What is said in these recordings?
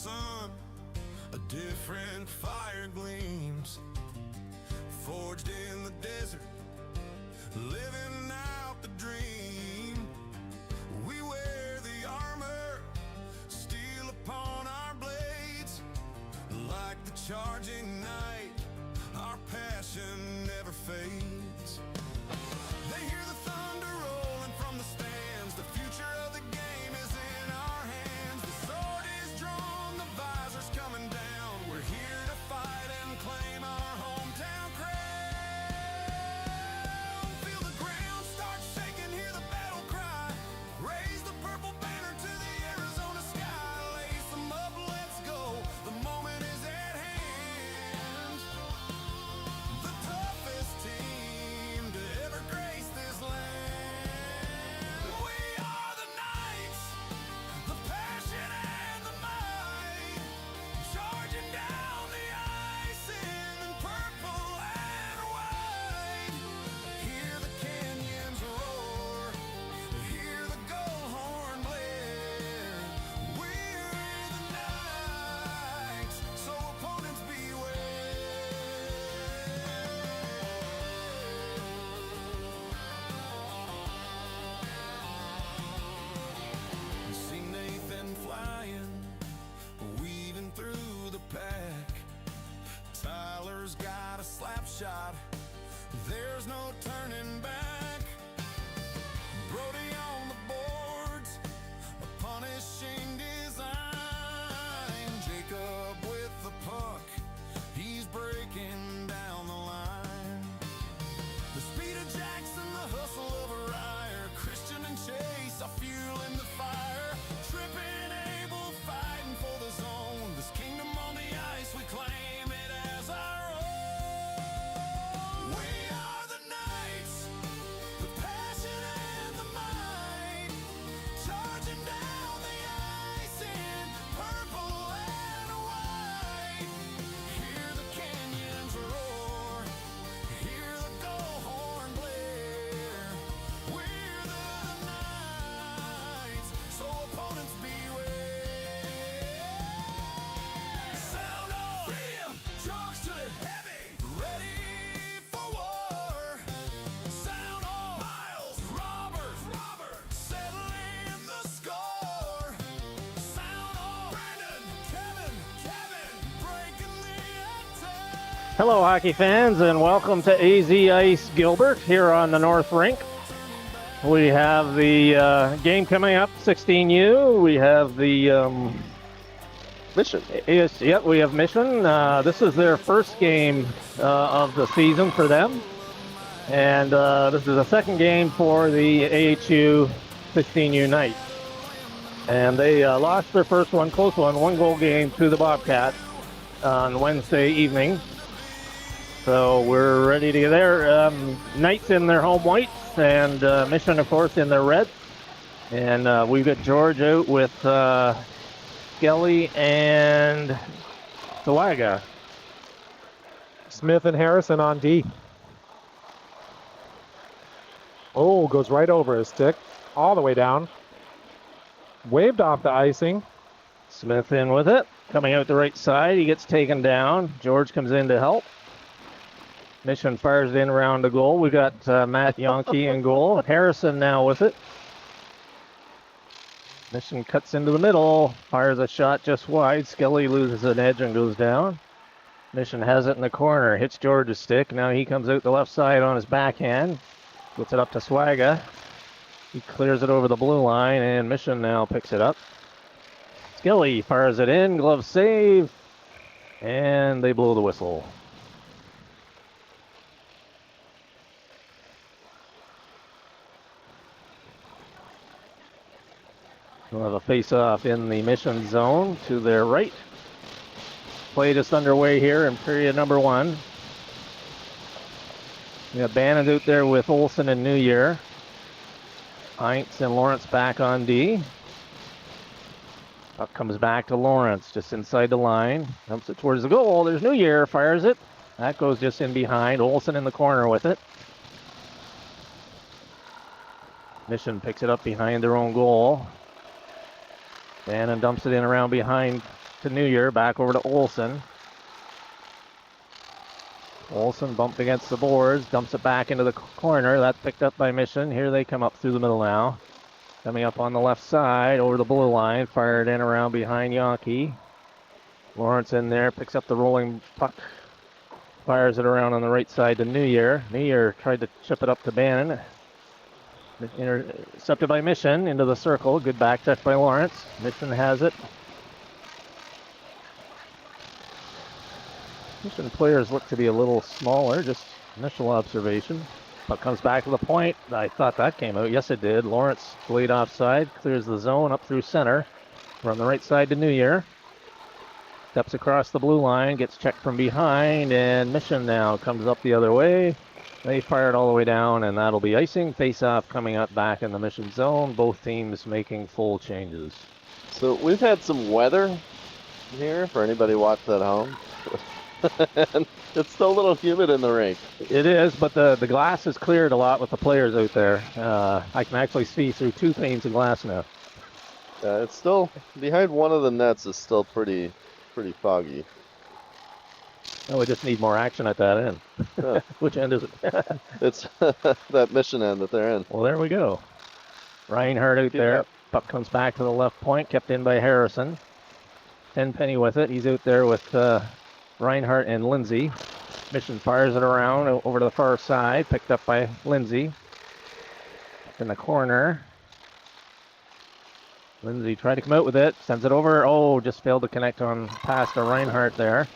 sun, a different fire gleams, forged in the desert, living out the dream. We wear the armor, steel upon our blades, like the charging night, our passion never fades. They hear the thunder rolling from the stands, the future of the game is in our hands. The sword is drawn, the visor's coming down, we're here to fight and claim our hometown crown. Feel the ground start shaking, hear the battle cry, raise the purple banner to the Arizona sky. Lace them up, let's go, the moment is at hand. The toughest team to ever grace this land. We are the Knights, the passion and the might, charging down the ice in purple and white. Hear the canyons roar, hear the gold horn blare. We're the Knights, so opponents beware. See Nathan flying, weaving through the pack. Tyler's got a slap shot, there's no turning back. Brody on the boards, a punishing design. Jacob with the puck, he's breaking down the line. The speed of Jackson, the hustle of Aryer, Christian and Chase are fueling the fire. Tripping Abel, fighting for the zone. This kingdom on the ice, we claim it as our own. We are the Knights, the passion and the might, charging down the ice in purple and white. Hear the canyons roar, hear the gold horn blare. We're the Knights, so opponents beware. Sound off, freedom, trucks to the heavy, ready for war. Sound off, Miles, Roberts, settling the score. Sound off, Brandon, Kevin, breaking the attack. Hello, hockey fans, and welcome to AZ Ice Gilbert here on the North Rink. We have the game coming up, 16U. We have the Mission. yes, yep, we have Mission. This is their first game of the season for them, and this is the second game for the AHU 16U Knights. And they lost their first one, close one-goal game to the Bobcats on Wednesday evening. So we're ready to get there. Knights in their home whites, and Mission, of course, in their red. And we've got George out with Skelly and Sawaga. Smith and Harrison on D. Oh, goes right over his stick, all the way down. Waved off the icing. Smith in with it. Coming out the right side, he gets taken down. George comes in to help. Mission fires it in around the goal. We got Matt Yonke in goal. Harrison now with it. Mission cuts into the middle, fires a shot just wide. Skelly loses an edge and goes down. Mission has it in the corner, hits George's stick. Now he comes out the left side on his backhand. Puts it up to Swaga. He clears it over the blue line, and Mission now picks it up. Skelly fires it in, glove save, and they blow the whistle. We'll have a face-off in the Mission zone to their right. Play just underway here in period number one. We got Bannon out there with Olsen and New Year. Heinz and Lawrence back on D. Puck comes back to Lawrence, just inside the line. Dumps it towards the goal. There's New Year, fires it. That goes just in behind. Olsen in the corner with it. Mission picks it up behind their own goal. Bannon dumps it in around behind to New Year, back over to Olsen. Olsen bumped against the boards, dumps it back into the corner. That's picked up by Mission. Here they come up through the middle now. Coming up on the left side, over the blue line, fired in around behind Yankee. Lawrence in there, picks up the rolling puck, fires it around on the right side to New Year. New Year tried to chip it up to Bannon. Intercepted by Mission into the circle. Good back check by Lawrence. Mission has it. Mission players look to be a little smaller, just initial observation. Puck comes back to the point. I thought that came out. Yes, it did. Lawrence played offside, clears the zone up through center. We're on the right side to New Year. Steps across the blue line, gets checked from behind, and Mission now comes up the other way. They fired all the way down, and that'll be icing. Face-off coming up back in the Mission zone. Both teams making full changes. So we've had some weather here for anybody watching at home. And it's still a little humid in the rink. It is, but the glass is cleared a lot with the players out there. I can actually see through 2 panes of glass now. It's still behind one of the nets is still pretty foggy. Oh, we just need more action at that end. Huh. Which end is it? It's that Mission end that they're in. Well, there we go. Reinhardt out there. Puck comes back to the left point, kept in by Harrison. Tenpenny with it. He's out there with Reinhardt and Lindsay. Mission fires it around over to the far side, picked up by Lindsay. In the corner. Lindsay tried to come out with it, sends it over. Oh, just failed to connect on pass to Reinhardt there.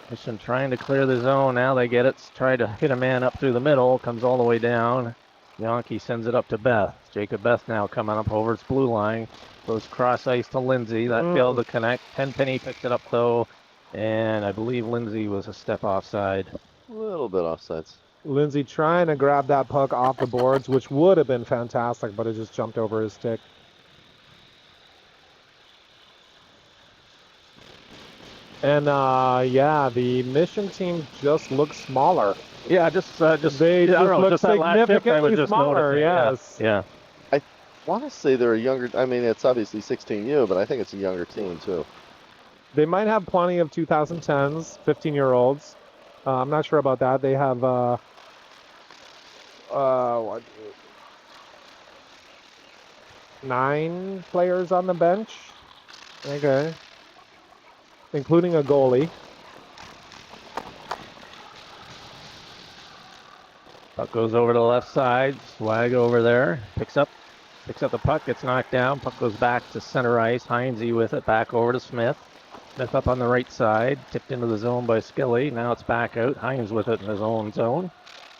Mission trying to clear the zone. Now they get it. Try to hit a man up through the middle. Comes all the way down. Yankee sends it up to Beth. Jacob Beth now coming up over its blue line. Goes cross ice to Lindsay. That failed to connect. Tenpenny picked it up though. And I believe Lindsay was a step offside. A little bit offsides. Lindsay trying to grab that puck off the boards, which would have been fantastic, but it just jumped over his stick. And yeah, the Mission team just looks smaller. Yeah, just They I just don't know, look just that last shift I significantly was just smaller, noticing. yes. Yeah. I want to say they're a younger. I mean, it's obviously 16U, but I think it's a younger team too. They might have plenty of 2010s, 15-year-olds. I'm not sure about that. They have what, 9 players on the bench. Okay. Including a goalie. Puck goes over to the left side. Swag over there. Picks up the puck. Gets knocked down. Puck goes back to center ice. Heinze with it. Back over to Smith. Smith up on the right side. Tipped into the zone by Skilly. Now it's back out. Hines with it in his own zone.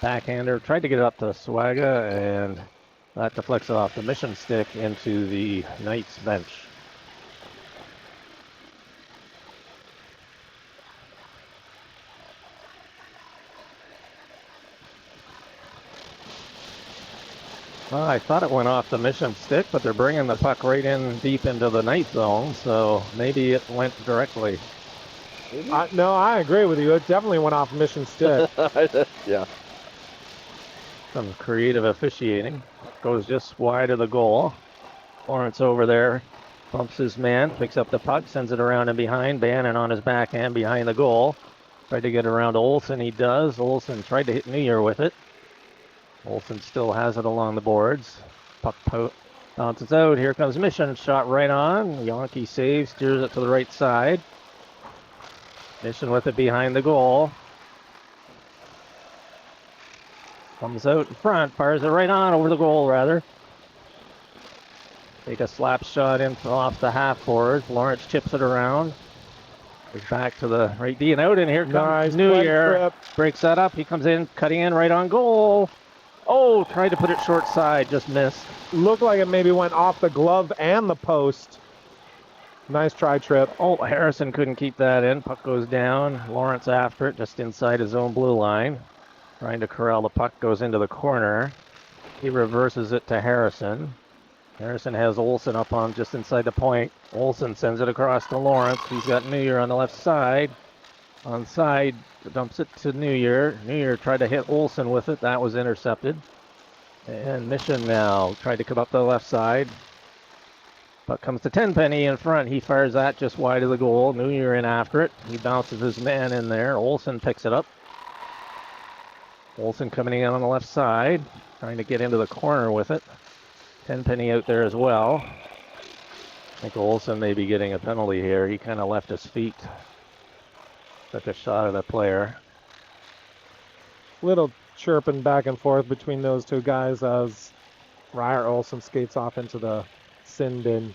Backhander. Tried to get it up to Swaga, and that deflects it off the Mission stick into the Knights bench. Well, I thought it went off the Mission stick, but they're bringing the puck right in deep into the Knight zone, so maybe it went directly. No, I agree with you. It definitely went off Mission stick. Yeah. Some creative officiating. Goes just wide of the goal. Lawrence over there bumps his man, picks up the puck, sends it around and behind. Bannon on his backhand behind the goal. Tried to get around Olsen, he does. Olsen tried to hit New Year with it. Olsen still has it along the boards. Puck bounces out. Here comes Mission. Shot right on. Yankee saves, steers it to the right side. Mission with it behind the goal. Comes out in front. Fires it right on over the goal, rather. Take a slap shot in off the half board. Lawrence chips it around. Goes back to the right D and out, and here comes Nice New quick Year. trip. Breaks that up. He comes in, cutting in right on goal. Oh, tried to put it short side, just missed. Looked like it maybe went off the glove and the post. Nice try, Trip. Oh, Harrison couldn't keep that in. Puck goes down. Lawrence after it, just inside his own blue line. Trying to corral the puck, goes into the corner. He reverses it to Harrison. Harrison has Olsen up on just inside the point. Olsen sends it across to Lawrence. He's got New Year on the left side. Onside, dumps it to New Year. New Year tried to hit Olsen with it. That was intercepted. And Mission now tried to come up the left side. Puck comes to Tenpenny in front. He fires that just wide of the goal. Neuer in after it. He bounces his man in there. Olsen picks it up. Olsen coming in on the left side, trying to get into the corner with it. Tenpenny out there as well. I think Olsen may be getting a penalty here. He kind of left his feet. Took a shot at the player. Little chirping back and forth between those two guys as Ryer Olsen skates off into the sin bin.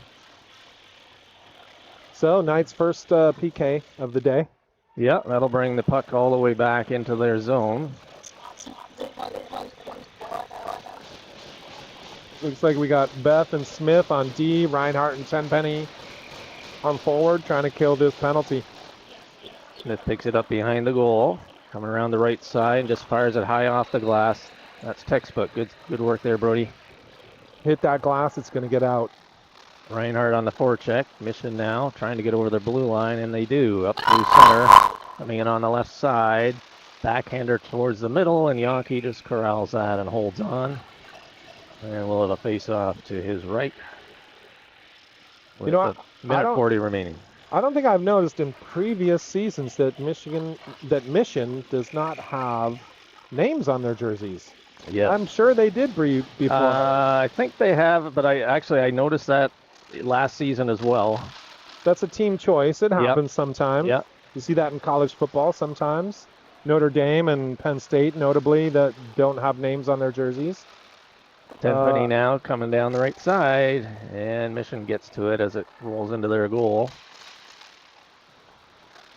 So, Knight's first PK of the day. Yeah, that'll bring the puck all the way back into their zone. Looks like we got Beth and Smith on D, Reinhardt and Tenpenny on forward, trying to kill this penalty. Smith picks it up behind the goal, coming around the right side and just fires it high off the glass. That's textbook. Good work there, Brody. Hit that glass, it's going to get out. Reinhardt on the forecheck. Mission now trying to get over the blue line, and they do. Up through center, coming in on the left side. Backhander towards the middle, and Yonke just corrals that and holds on. And we'll have a face-off to his right. With a minute 40 remaining. I don't think I've noticed in previous seasons that Mission does not have names on their jerseys. Yes. I'm sure they did before. I think they have, but I noticed that last season as well. That's a team choice. It happens sometimes. Yeah. You see that in college football sometimes. Notre Dame and Penn State, notably, that don't have names on their jerseys. Tenpenny now coming down the right side, and Mission gets to it as it rolls into their goal.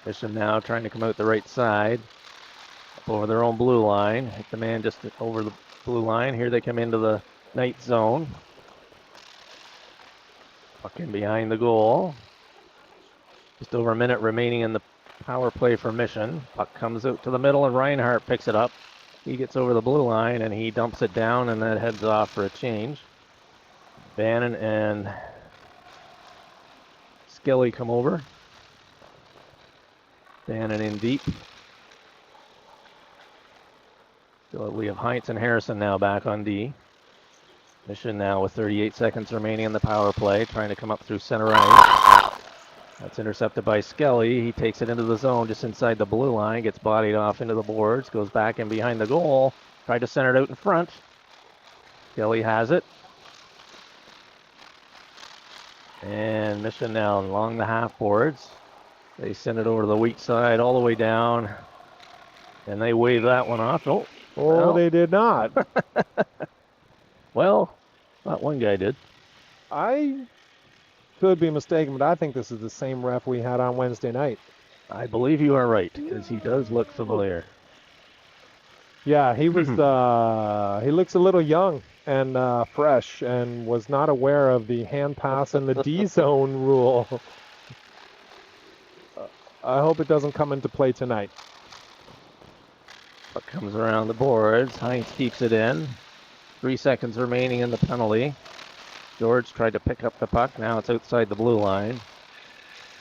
Mission now trying to come out the right side, up over their own blue line. Hit the man just over the blue line. Here they come into the Knight zone. Puck in behind the goal. Just over a minute remaining in the power play for Mission. Puck comes out to the middle, and Reinhardt picks it up. He gets over the blue line, and he dumps it down, and that heads off for a change. Bannon and Skelly come over. Bannon in deep. So we have Heinz and Harrison now back on D. Mission now with 38 seconds remaining in the power play, trying to come up through center ice. That's intercepted by Skelly. He takes it into the zone just inside the blue line, gets bodied off into the boards, goes back in behind the goal, tried to center it out in front. Skelly has it. And Mission now along the half boards. They send it over to the weak side all the way down, and they wave that one off. Oh, well. They did not. Well, not one guy did. I could be mistaken, but I think this is the same ref we had on Wednesday night. I believe you are right, because he does look familiar. Yeah, he was. He looks a little young and fresh, and was not aware of the hand pass and the D zone rule. I hope it doesn't come into play tonight. Puck comes around the boards. Heinz keeps it in. 3 seconds remaining in the penalty. George tried to pick up the puck. Now it's outside the blue line.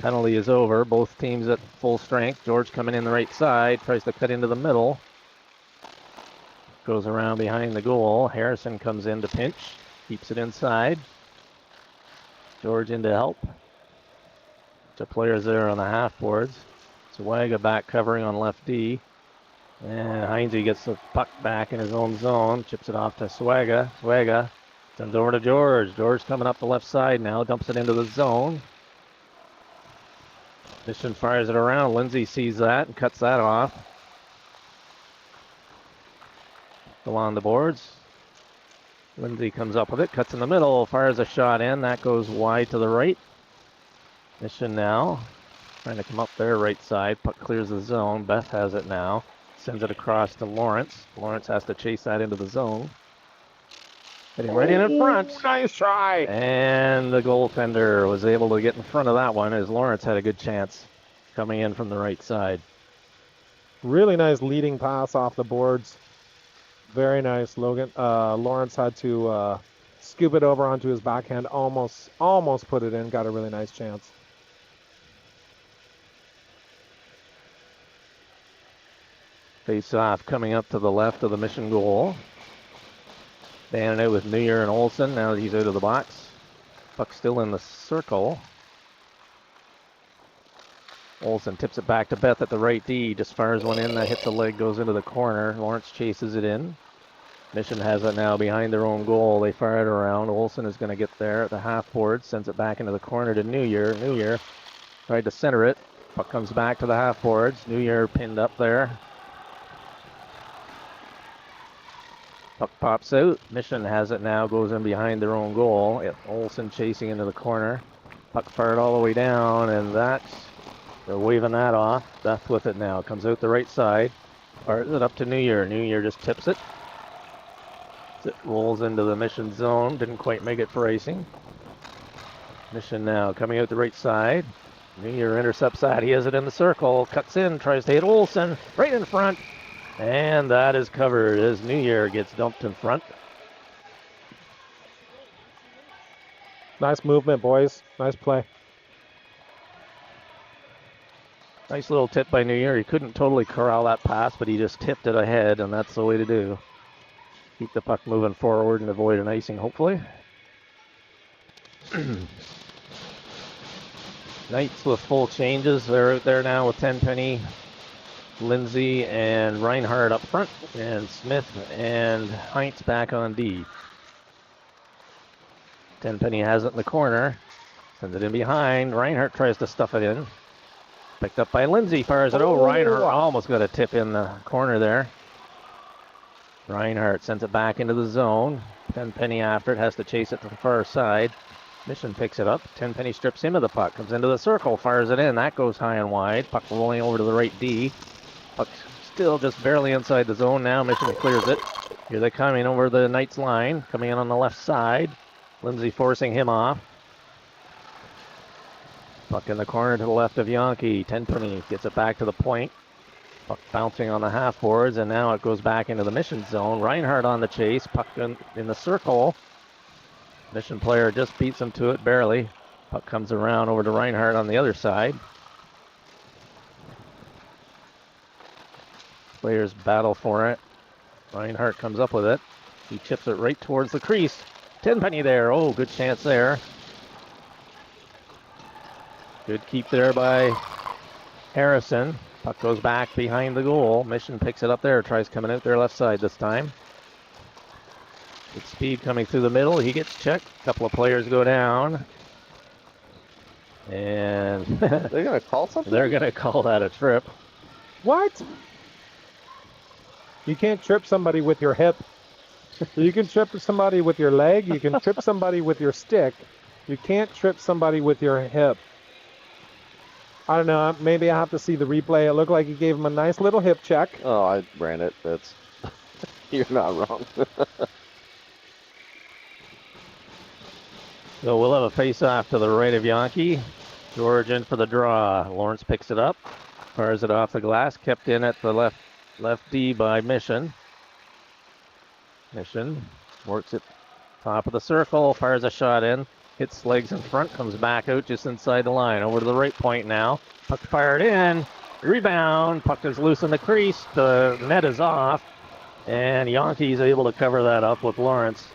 Penalty is over. Both teams at full strength. George coming in the right side. Tries to cut into the middle. Goes around behind the goal. Harrison comes in to pinch. Keeps it inside. George in to help. The players there on the half boards. Swaga back covering on left D. And Heinze gets the puck back in his own zone. Chips it off to Swaga. Swaga sends over to George. George coming up the left side now. Dumps it into the zone. Mission fires it around. Lindsay sees that and cuts that off. Along the boards. Lindsay comes up with it. Cuts in the middle. Fires a shot in. That goes wide to the right. Mission now trying to come up their right side. Puck clears the zone. Beth has it now. Sends it across to Lawrence. Lawrence has to chase that into the zone. Hitting right in front. Nice try. And the goaltender was able to get in front of that one as Lawrence had a good chance coming in from the right side. Really nice leading pass off the boards. Very nice, Logan. Lawrence had to scoop it over onto his backhand. Almost put it in. Got a really nice chance. Face off coming up to the left of the Mission goal. Banning it with Neuer and Olsen. Now that he's out of the box. Puck still in the circle. Olsen tips it back to Beth at the right D. Just fires one in, that hits the leg, goes into the corner. Lawrence chases it in. Mission has it now behind their own goal. They fire it around. Olsen is going to get there at the half board. Sends it back into the corner to New Year. New Year tried to center it. Puck comes back to the half boards. New Year pinned up there. Puck pops out. Mission has it now. Goes in behind their own goal. Olsen chasing into the corner. Puck fired all the way down, and they're waving that off. Beth with it now. Comes out the right side. Fires it up to New Year. New Year just tips it. It rolls into the Mission zone. Didn't quite make it for icing. Mission now coming out the right side. New Year intercepts that. He has it in the circle. Cuts in. Tries to hit Olsen. Right in front. And that is covered as New Year gets dumped in front. Nice movement, boys. Nice play. Nice little tip by New Year. He couldn't totally corral that pass, but he just tipped it ahead, and that's the way to do. Keep the puck moving forward and avoid an icing, hopefully. Knights with full changes. They're out there now with Tenpenny, Lindsay, and Reinhardt up front, and Smith and Heinz back on D. Tenpenny has it in the corner. Sends it in behind. Reinhardt tries to stuff it in. Picked up by Lindsay. Fires it. Oh, Reinhardt almost got a tip in the corner there. Reinhardt sends it back into the zone. Tenpenny after it, has to chase it to the far side. Mission picks it up. Tenpenny strips into the puck, comes into the circle, fires it in. That goes high and wide. Puck rolling over to the right D. Puck still just barely inside the zone now. Mission clears it. Here they coming over the Knights line, coming in on the left side. Lindsay forcing him off. Puck in the corner to the left of Yankee. Tenpenny gets it back to the point. Puck bouncing on the half boards, and now it goes back into the Mission zone. Reinhardt on the chase. Puck in the circle. Mission player just beats him to it barely. Puck comes around over to Reinhardt on the other side. Players battle for it. Reinhardt comes up with it. He chips it right towards the crease. Tenpenny there. Oh, good chance there. Good keep there by Harrison. Puck goes back behind the goal. Mission picks it up there. Tries coming out their left side this time. Good speed coming through the middle. He gets checked. A couple of players go down. And They're going to call something? they're going to call that a trip. What? You can't trip somebody with your hip. You can trip somebody with your leg. You can trip somebody with your stick. You can't trip somebody with your hip. I don't know. Maybe I have to see the replay. It looked like he gave him a nice little hip check. Oh, I ran it. That's you're not wrong. So we'll have a face-off to the right of Yankee. George in for the draw. Lawrence picks it up. Fires it off the glass. Kept in at the left D by Mission. Mission works it top of the circle. Fires a shot in. Hits legs in front. Comes back out just inside the line. Over to the right point now. Puck fired in. Rebound. Puck is loose in the crease. The net is off. And Yankee's able to cover that up with Lawrence.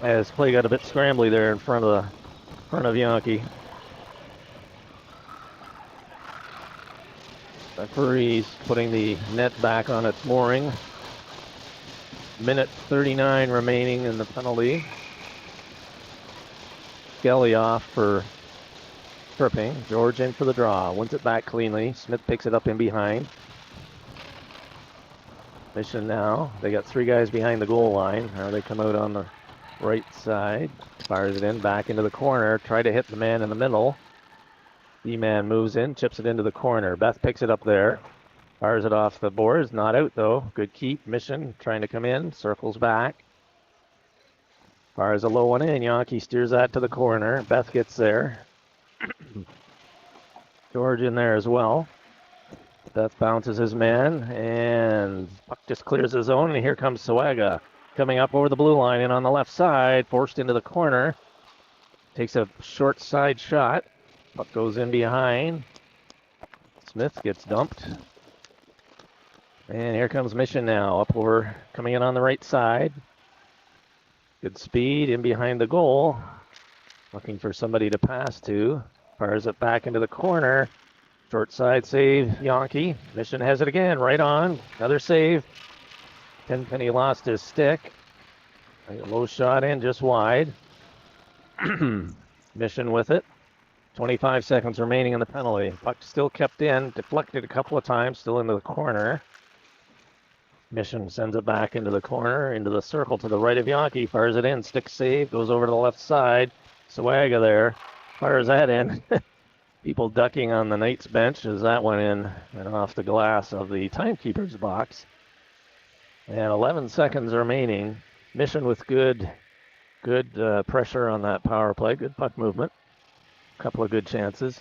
As play got a bit scrambly there in front of Yankee. Referee's putting the net back on its mooring. Minute 39 remaining in the penalty. Skelly off for tripping. George in for the draw. Wins it back cleanly. Smith picks it up in behind. Mission now. They got three guys behind the goal line. Now they come out on the right side. Fires it in back into the corner. Try to hit the man in the middle. D-man moves in. Chips it into the corner. Beth picks it up there. Fires it off the boards. Not out though. Good keep. Mission trying to come in. Circles back. Fires a low one in. Yankee steers that to the corner. Beth gets there. George in there as well. Beth bounces his man, and puck just clears his zone, and here comes Sawaga. Coming up over the blue line and on the left side, forced into the corner. Takes a short side shot. Puck goes in behind. Smith gets dumped. And here comes Mission now, up over, coming in on the right side. Good speed in behind the goal. Looking for somebody to pass to. Fires it back into the corner. Short side save, Yankee. Mission has it again, right on. Another save. Tenpenny lost his stick. A low shot in, just wide. Mission with it. 25 seconds remaining in the penalty. Puck still kept in, deflected a couple of times, still into the corner. Mission sends it back into the corner, into the circle to the right of Yankee. Fires it in, stick save, goes over to the left side. Swaga there, fires that in. People ducking on the Knights bench as that went in and off the glass of the timekeeper's box. And 11 seconds remaining. Mission with good pressure on that power play, good puck movement. Couple of good chances.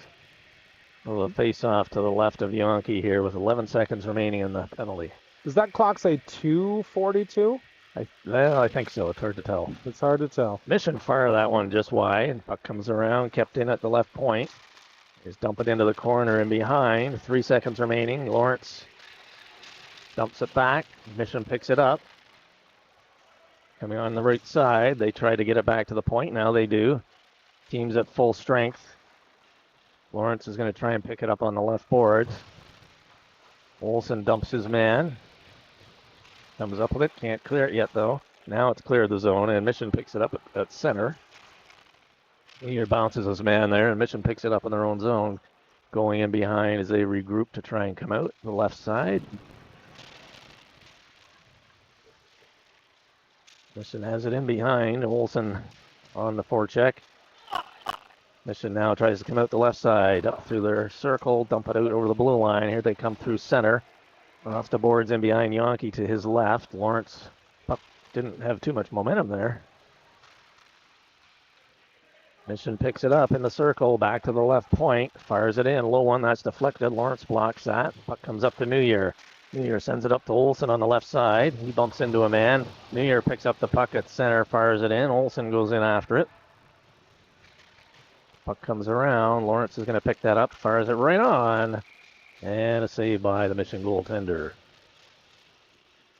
A little face-off to the left of Yankee here with 11 seconds remaining in the penalty. Does that clock say 2:42? I think so. It's hard to tell. It's hard to tell. Mission fire that one just wide. Puck comes around, kept in at the left point. Just dump it into the corner and behind. 3 seconds remaining. Lawrence dumps it back. Mission picks it up. Coming on the right side. They try to get it back to the point. Now they do. Team's at full strength. Lawrence is going to try and pick it up on the left boards. Olsen dumps his man. Comes up with it. Can't clear it yet, though. Now it's cleared the zone, and Mission picks it up at center. Here bounces his man there, and Mission picks it up in their own zone. Going in behind as they regroup to try and come out the left side. Mission has it in behind. Olsen on the forecheck. Mission now tries to come out the left side, up through their circle, dump it out over the blue line. Here they come through center. Off the boards in behind Yankee to his left. Lawrence puck didn't have too much momentum there. Mission picks it up in the circle, back to the left point, fires it in. Low one, that's deflected. Lawrence blocks that. Puck comes up to New Year. New Year sends it up to Olsen on the left side. He bumps into a man. New Year picks up the puck at center, fires it in. Olsen goes in after it. Puck comes around. Lawrence is going to pick that up, fires it right on. And a save by the Mission goaltender.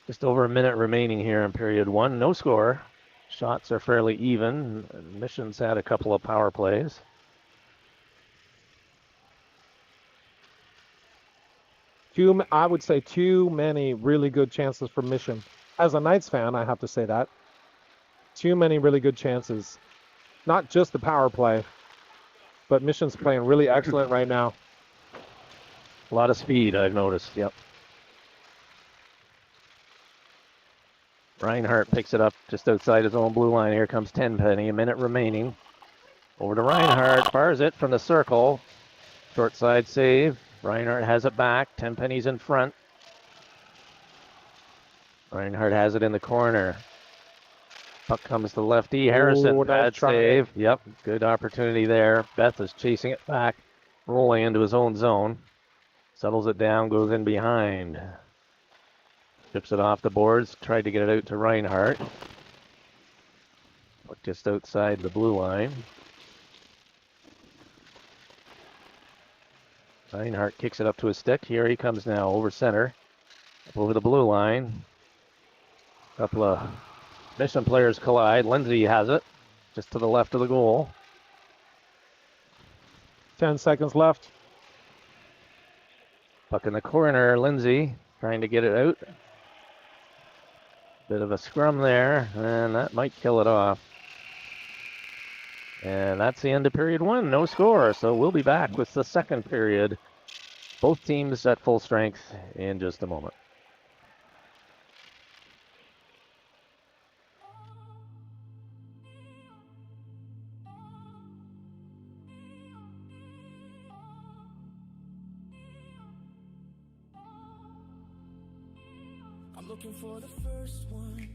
Just over a minute remaining here in period one. No score. Shots are fairly even. Mission's had a couple of power plays. I would say too many really good chances for Mission. As a Knights fan, I have to say that. Too many really good chances. Not just the power play, but Mission's playing really excellent right now. A lot of speed, I've noticed. Yep. Reinhardt picks it up just outside his own blue line. Here comes Tenpenny. A minute remaining. Over to Reinhardt. Fires it from the circle. Short side save. Reinhardt has it back. Tenpenny's in front. Reinhardt has it in the corner. Puck comes to lefty. Harrison, Ooh, bad nice try. save. Yep, good opportunity there. Beth is chasing it back, rolling into his own zone. Settles it down, goes in behind. Chips it off the boards, tried to get it out to Reinhardt. Puck just outside the blue line. Reinhardt kicks it up to his stick. Here he comes now, over center. Up over the blue line. Couple of Mission players collide. Lindsay has it, just to the left of the goal. 10 seconds left. Puck in the corner, Lindsay trying to get it out. Bit of a scrum there, and that might kill it off. And that's the end of period one, no score. So we'll be back with the second period. Both teams at full strength in just a moment. I'm looking for the first one.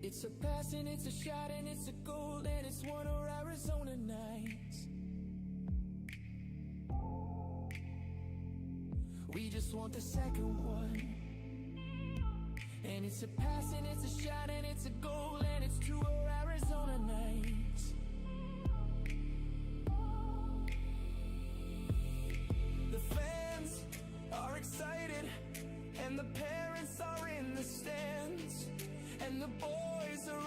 It's a pass and it's a shot and it's a goal and it's one of Arizona nights. We just want the second one. And it's a pass and it's a shot and it's a goal and it's two of Arizona nights. The fans are excited and the parents are in the stands and the boys are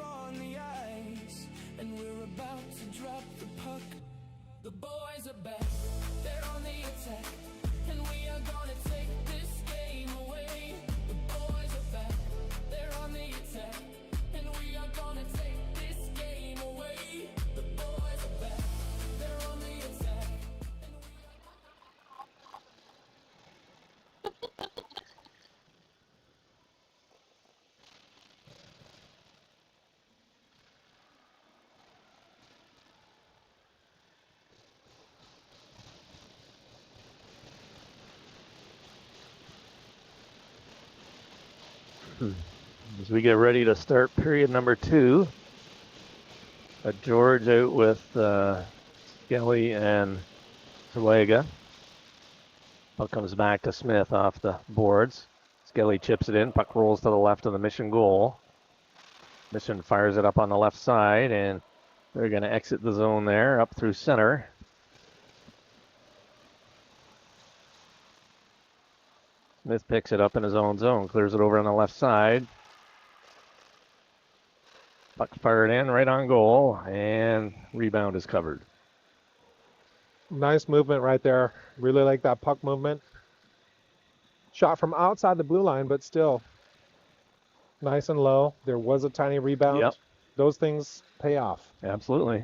As we get ready to start period number 2, George out with Skelly and Zuega. Puck comes back to Smith off the boards. Skelly chips it in. Puck rolls to the left of the Mission goal. Mission fires it up on the left side, and they're going to exit the zone there, up through center. Smith picks it up in his own zone, clears it over on the left side. Puck fired in right on goal, and rebound is covered. Nice movement right there. Really like that puck movement. Shot from outside the blue line, but still nice and low. There was a tiny rebound. Yep. Those things pay off. Absolutely.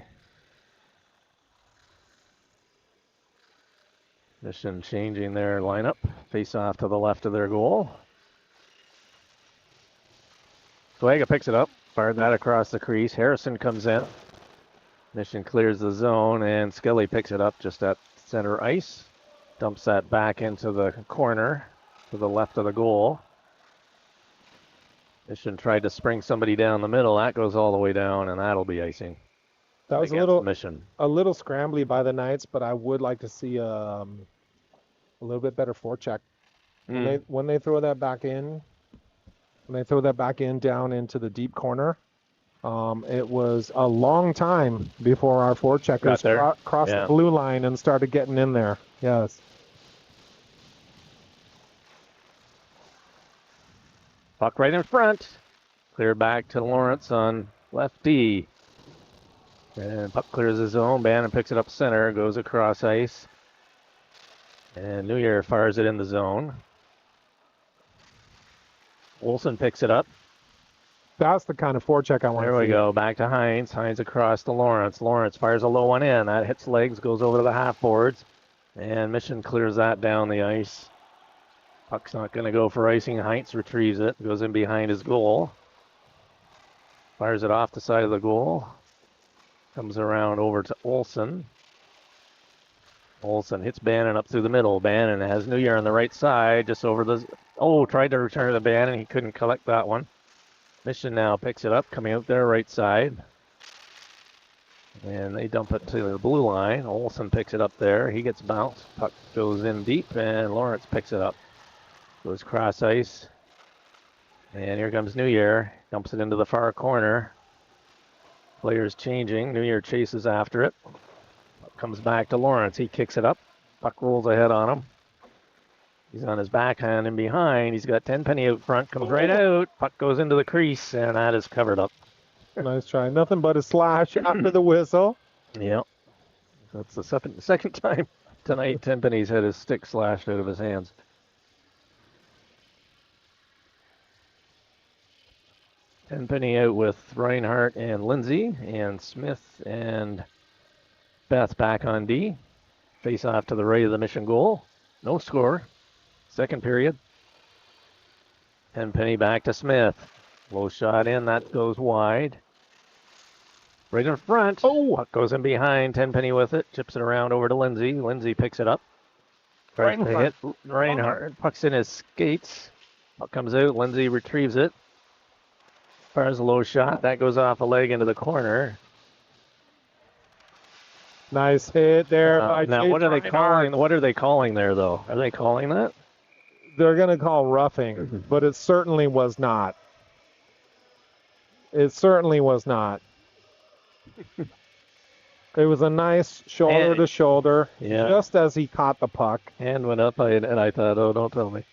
Mission changing their lineup. Face off to the left of their goal. Swagga picks it up. Fired that across the crease. Harrison comes in. Mission clears the zone, and Skelly picks it up just at center ice. Dumps that back into the corner to the left of the goal. Mission tried to spring somebody down the middle. That goes all the way down, and that'll be icing. That was Mission. a little scrambly by the Knights, but I would like to see a little bit better forecheck. When they throw that back in, down into the deep corner, it was a long time before our forecheckers crossed the blue line and started getting in there. Yes. Puck right in front. Clear back to Lawrence on left D. And puck clears his zone. Bannon picks it up center, goes across ice. And New Year fires it in the zone. Olsen picks it up. That's the kind of forecheck I want to see. There we go. Back to Hines. Hines across to Lawrence. Lawrence fires a low one in. That hits legs, goes over to the half boards. And Mission clears that down the ice. Puck's not going to go for icing. Hines retrieves it. Goes in behind his goal. Fires it off the side of the goal. Comes around over to Olsen. Olsen hits Bannon up through the middle. Bannon has New Year on the right side, just over the... Oh, tried to return to Bannon. He couldn't collect that one. Mission now picks it up, coming out there right side. And they dump it to the blue line. Olsen picks it up there. He gets bounced. Puck goes in deep, and Lawrence picks it up. Goes cross ice. And here comes New Year. Dumps it into the far corner. Players changing. New Year chases after it. Puck comes back to Lawrence. He kicks it up. Puck rolls ahead on him. He's on his backhand and behind. He's got Tenpenny out front. Comes right out. Puck goes into the crease, and that is covered up. Nice try. Nothing but a slash after the whistle. Yep. That's the second time tonight Tenpenny's had his stick slashed out of his hands. Tenpenny out with Reinhardt and Lindsay, and Smith and Beth back on D. Face off to the right of the Mission goal. No score. Second period. Tenpenny back to Smith. Low shot in. That goes wide. Right in front. Oh, puck goes in behind. Tenpenny with it. Chips it around over to Lindsay. Lindsay picks it up. Tries to hit Reinhardt. Puck's in his skates. Puck comes out. Lindsay retrieves it. Fires a low shot. That goes off a leg into the corner. Nice hit there. Now, what are they calling? What are they calling there, though? Are they calling that? They're going to call roughing, but it certainly was not. It certainly was not. It was a nice shoulder to shoulder, just as he caught the puck. Hand went up, and I thought, oh, don't tell me.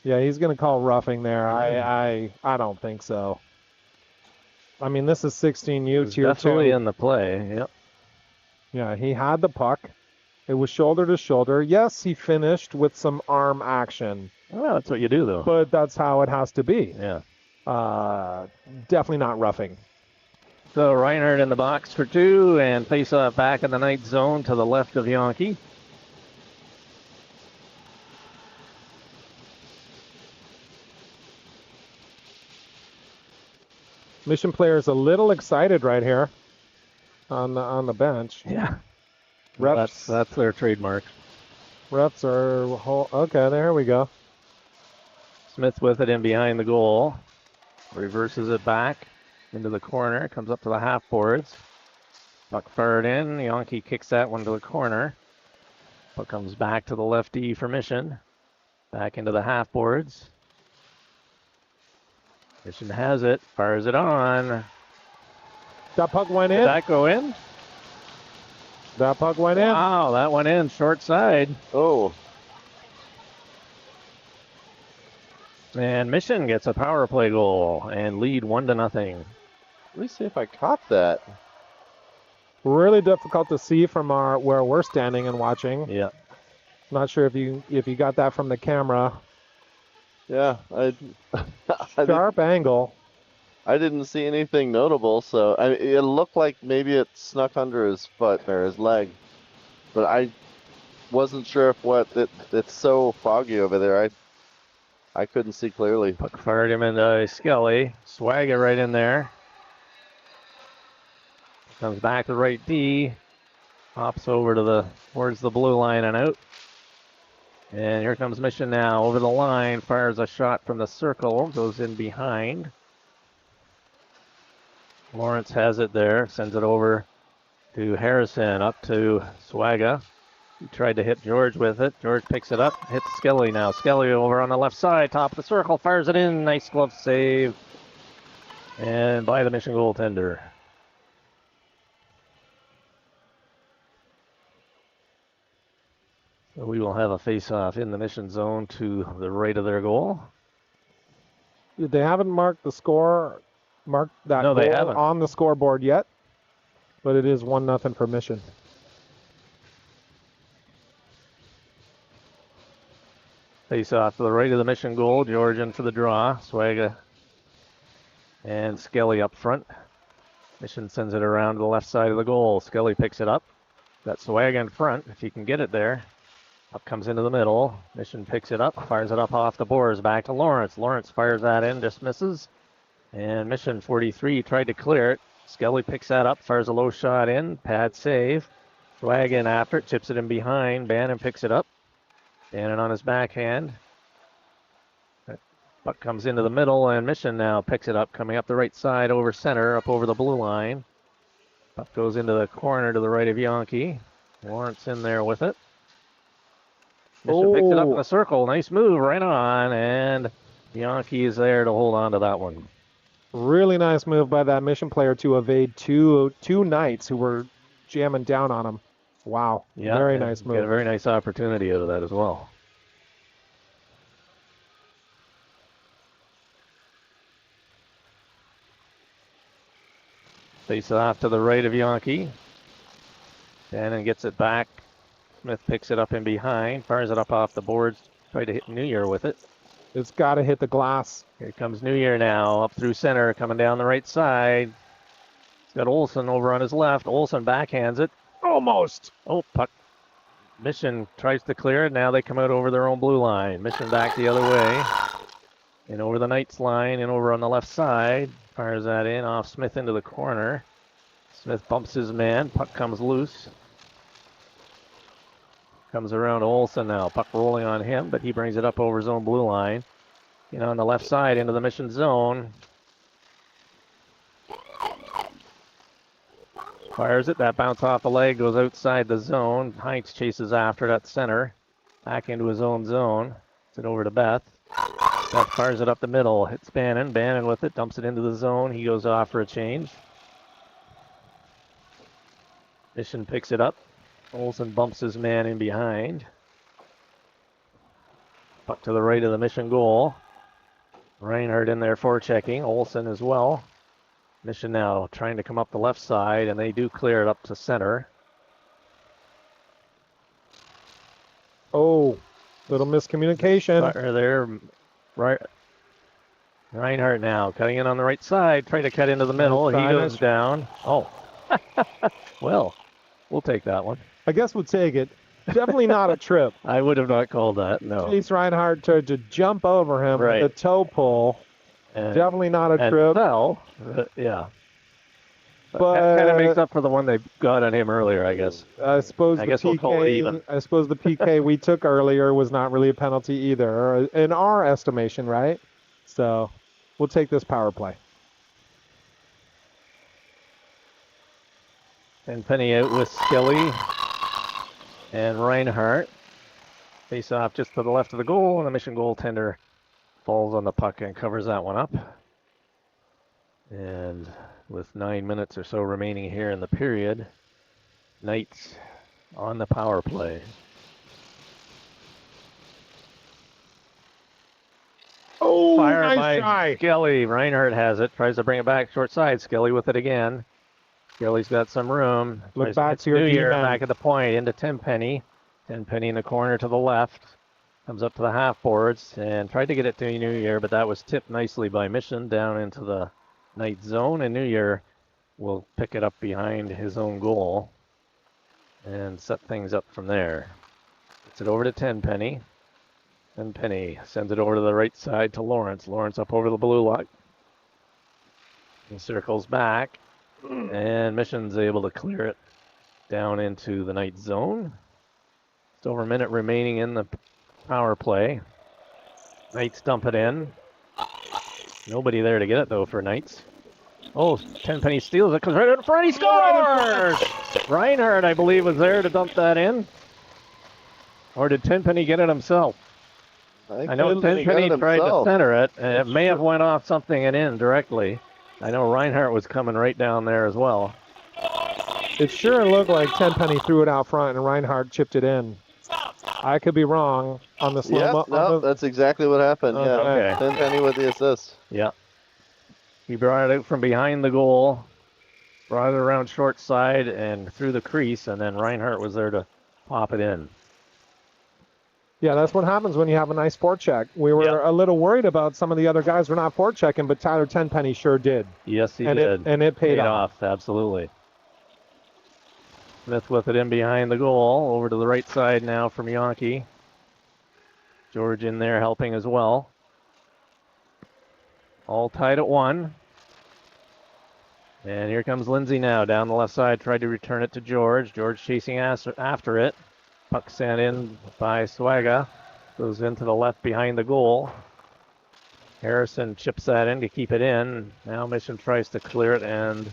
Yeah, he's going to call roughing there. I don't think so. I mean, this is 16U tier 2. Definitely in the play, yep. Yeah, he had the puck. It was shoulder to shoulder. Yes, he finished with some arm action. Well, that's what you do, though. But that's how it has to be. Yeah. Definitely not roughing. So Reinhardt in the box for 2, and face off back in the night zone to the left of Yonke. Mission player's a little excited right here on the bench. Yeah. Reps. That's their trademark. Reps are okay. There we go. Smith with it in behind the goal. Reverses it back into the corner. Comes up to the half boards. Puck fired in. Yankee kicks that one to the corner. Puck comes back to the lefty for Mission. Back into the half boards. Mission has it. Fires it on. That puck went Did in. that go in? That puck went in. Wow, that went in. Short side. Oh, And Mission gets a power play goal and lead 1-0. let me see if I caught that. Really difficult to see from where we're standing and watching. Yeah. Not sure if you got that from the camera. Yeah, I Sharp angle. didn't see anything notable, so it looked like maybe it snuck under his foot or his leg, but I wasn't sure if it's so foggy over there. I couldn't see clearly. Puck fired him into Skelly. Swagger right in there. Comes back to right D. Hops over towards the blue line and out. And here comes Mission now over the line. Fires a shot from the circle. Goes in behind. Lawrence has it there. Sends it over to Harrison. Up to Swaga. He tried to hit George with it. George picks it up. Hits Skelly now. Skelly over on the left side. Top of the circle. Fires it in. Nice glove save. And by the Mission goaltender. So we will have a face-off in the Mission zone to the right of their goal. They haven't marked the score, marked that No, they goal haven't. on the scoreboard yet, but it is 1-0 for Mission. Face-off to the right of the Mission goal. George in for the draw. Swaga and Skelly up front. Mission sends it around to the left side of the goal. Skelly picks it up. Got Swaga in front, if he can get it there. Up comes into the middle. Mission picks it up, fires it up off the boards. Back to Lawrence. Lawrence fires that in, just misses. And Mission 43 tried to clear it. Skelly picks that up, fires a low shot in. Pad save. Swag in after it, chips it in behind. Bannon picks it up. Bannon on his backhand. That puck comes into the middle, and Mission now picks it up, coming up the right side over center, up over the blue line. Puck goes into the corner to the right of Yankee. Lawrence in there with it. Mission picks it up in the circle. Nice move right on, and Yankee is there to hold on to that one. Really nice move by that Mission player to evade two Knights who were jamming down on him. Wow. Yeah, Very and nice Got a move. very nice opportunity out of that as well. Face off to the right of Yankee. Bannon gets it back. Smith picks it up in behind, fires it up off the boards, tried to hit New Year with it. It's got to hit the glass. Here comes New Year now, up through center, coming down the right side. He's got Olsen over on his left. Olsen backhands it. Almost. Oh, puck. Mission tries to clear it. Now they come out over their own blue line. Mission back the other way. And over the Knights line and over on the left side. Fires that in off Smith into the corner. Smith bumps his man. Puck comes loose. Comes around to Olsen now. Puck rolling on him, but he brings it up over his own blue line. On the left side into the Mission zone. Fires it. That bounce off the leg goes outside the zone. Heinz chases after it at center. Back into his own zone. It's it over to Beth. Beth fires it up the middle. Hits Bannon. Bannon with it. Dumps it into the zone. He goes off for a change. Mission picks it up. Olsen bumps his man in behind. Puck to the right of the Mission goal. Reinhardt in there forechecking. Olsen as well. Mission now trying to come up the left side, and they do clear it up to center. Oh, little miscommunication. Fire there. Right. Reinhardt now cutting in on the right side. Trying to cut into the middle. He goes down. Oh. Well, we'll take that one. I guess we'll take it. Definitely not a trip. I would have not called that, no. Chase Reinhardt tried to jump over him Right. with a toe pull. And, Definitely not a and trip. fell. Yeah. But that kind of makes But up for the one they got on him earlier, I guess. I suppose I the guess we'll call it even. PK. I suppose the PK we took earlier was not really a penalty either, in our estimation, right? So we'll take this power play. And Penny out with Skelly and Reinhardt. Face off just to the left of the goal, and the Mission goaltender falls on the puck and covers that one up. And with 9 minutes or so remaining here in the period, Knights on the power play. Oh, Fire nice by try. Skelly. Reinhardt has it. Tries to bring it back short side. Skelly with it again. Skelly's got some room. Look Tries back hits to your New Year D-man. back at the point into Tenpenny. Tenpenny in the corner to the left. Comes up to the half boards and tried to get it to New Year, but that was tipped nicely by Mission down into the Knight zone. And New Year will pick it up behind his own goal and set things up from there. Gets it over to Tenpenny. Tenpenny sends it over to the right side to Lawrence. Lawrence up over the blue line. He circles back, and Mission's able to clear it down into the Knight zone. Just over a minute remaining in the power play. Knights dump it in. Nobody there to get it, though, for Knights. Oh, Tenpenny steals it, comes right in front, he scores! Reinhardt, I believe, was there to dump that in. Or did Tenpenny get it himself? I know Tenpenny tried to center it, and it may have went off something and in directly. I know Reinhardt was coming right down there as well. It sure looked like Tenpenny threw it out front and Reinhardt chipped it in. I could be wrong on the slow mo. No, that's exactly what happened. Okay. Yeah, Tenpenny with the assist. Yeah. He brought it out from behind the goal, brought it around short side and through the crease, and then Reinhardt was there to pop it in. Yeah, that's what happens when you have a nice forecheck. We were a little worried about some of the other guys were not forechecking, but Tyler Tenpenny sure did. Yes, he and did. It paid off. Absolutely. Smith with it in behind the goal, over to the right side now from Yankee. George in there helping as well. All tied at 1. And here comes Lindsay now down the left side, tried to return it to George. George chasing after it. Puck sent in by Swaga. Goes into the left behind the goal. Harrison chips that in to keep it in. Now Mission tries to clear it and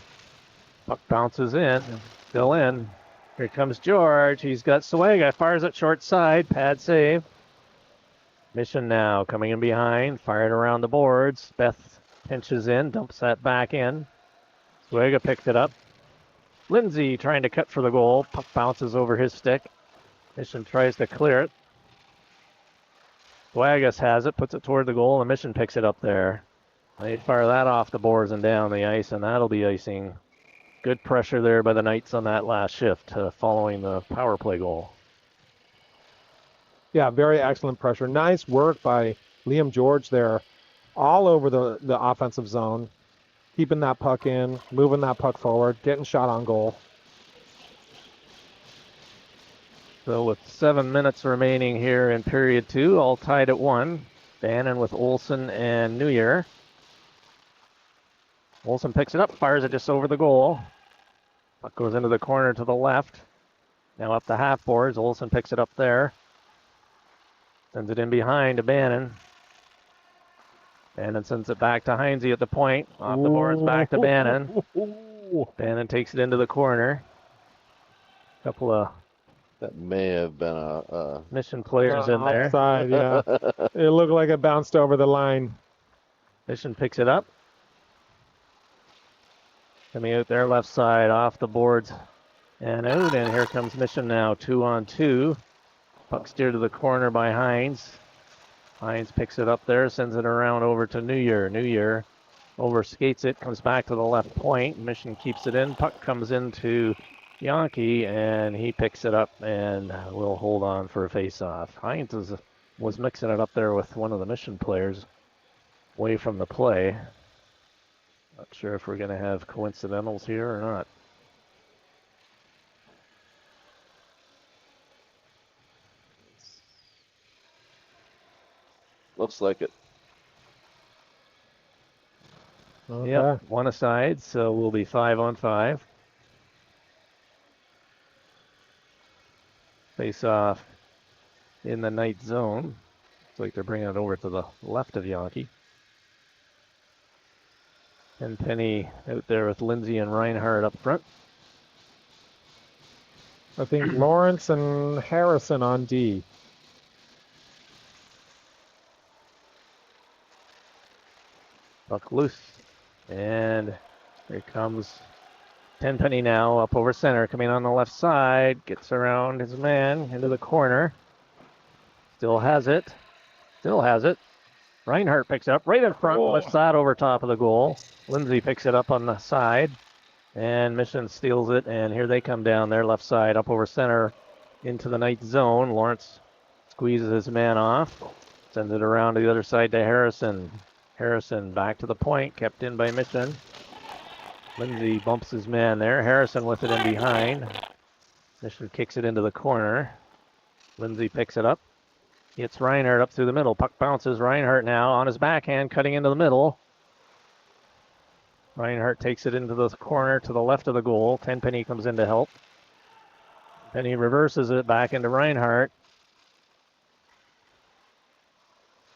puck bounces in. Still in. Here comes George. He's got Swaga. Fires it short side. Pad save. Mission now coming in behind. Fired around the boards. Beth pinches in. Dumps that back in. Swaga picks it up. Lindsay trying to cut for the goal. Puck bounces over his stick. Mission tries to clear it. Swagas has it, puts it toward the goal, and Mission picks it up there. They fire that off the boards and down the ice, and that'll be icing. Good pressure there by the Knights on that last shift following the power play goal. Yeah, very excellent pressure. Nice work by Liam George there all over the offensive zone, keeping that puck in, moving that puck forward, getting shot on goal. So with 7 minutes remaining here in period 2, all tied at 1. Bannon with Olsen and New Year. Olsen picks it up, fires it just over the goal. Puck goes into the corner to the left. Now up the half boards. Olsen picks it up there. Sends it in behind to Bannon. Bannon sends it back to Heinze at the point. Off the boards, back to Bannon. Bannon takes it into the corner. Couple of That may have been a Mission players in there. Offside, yeah. It looked like it bounced over the line. Mission picks it up. Coming out there left side off the boards and out. And here comes Mission now, 2-on-2. Puck steered to the corner by Heinze. Heinze picks it up there, sends it around over to New Year. New Year overskates it, comes back to the left point. Mission keeps it in. Puck comes into Yankee, and he picks it up and will hold on for a face-off. Heinz was mixing it up there with one of the Mission players away from the play. Not sure if we're going to have coincidentals here or not. looks like it. Okay. Yep, one aside, so we'll be 5-on-5. Face off in the night zone. Looks like they're bringing it over to the left of Yankee. And Penny out there with Lindsay and Reinhardt up front. I think Lawrence and Harrison on D. Puck loose. And here comes Tenpenny now up over center, coming on the left side. Gets around his man into the corner. Still has it. Still has it. Reinhardt picks it up right in front, lifts that over top of the goal. Lindsay picks it up on the side. And Mission steals it, and here they come down their left side, up over center into the night zone. Lawrence squeezes his man off, sends it around to the other side to Harrison. Harrison back to the point, kept in by Mission. Lindsay bumps his man there. Harrison with it in behind. Mission kicks it into the corner. Lindsay picks it up. Hits Reinhardt up through the middle. Puck bounces. Reinhardt now on his backhand, cutting into the middle. Reinhardt takes it into the corner to the left of the goal. Tenpenny comes in to help. Penny reverses it back into Reinhardt.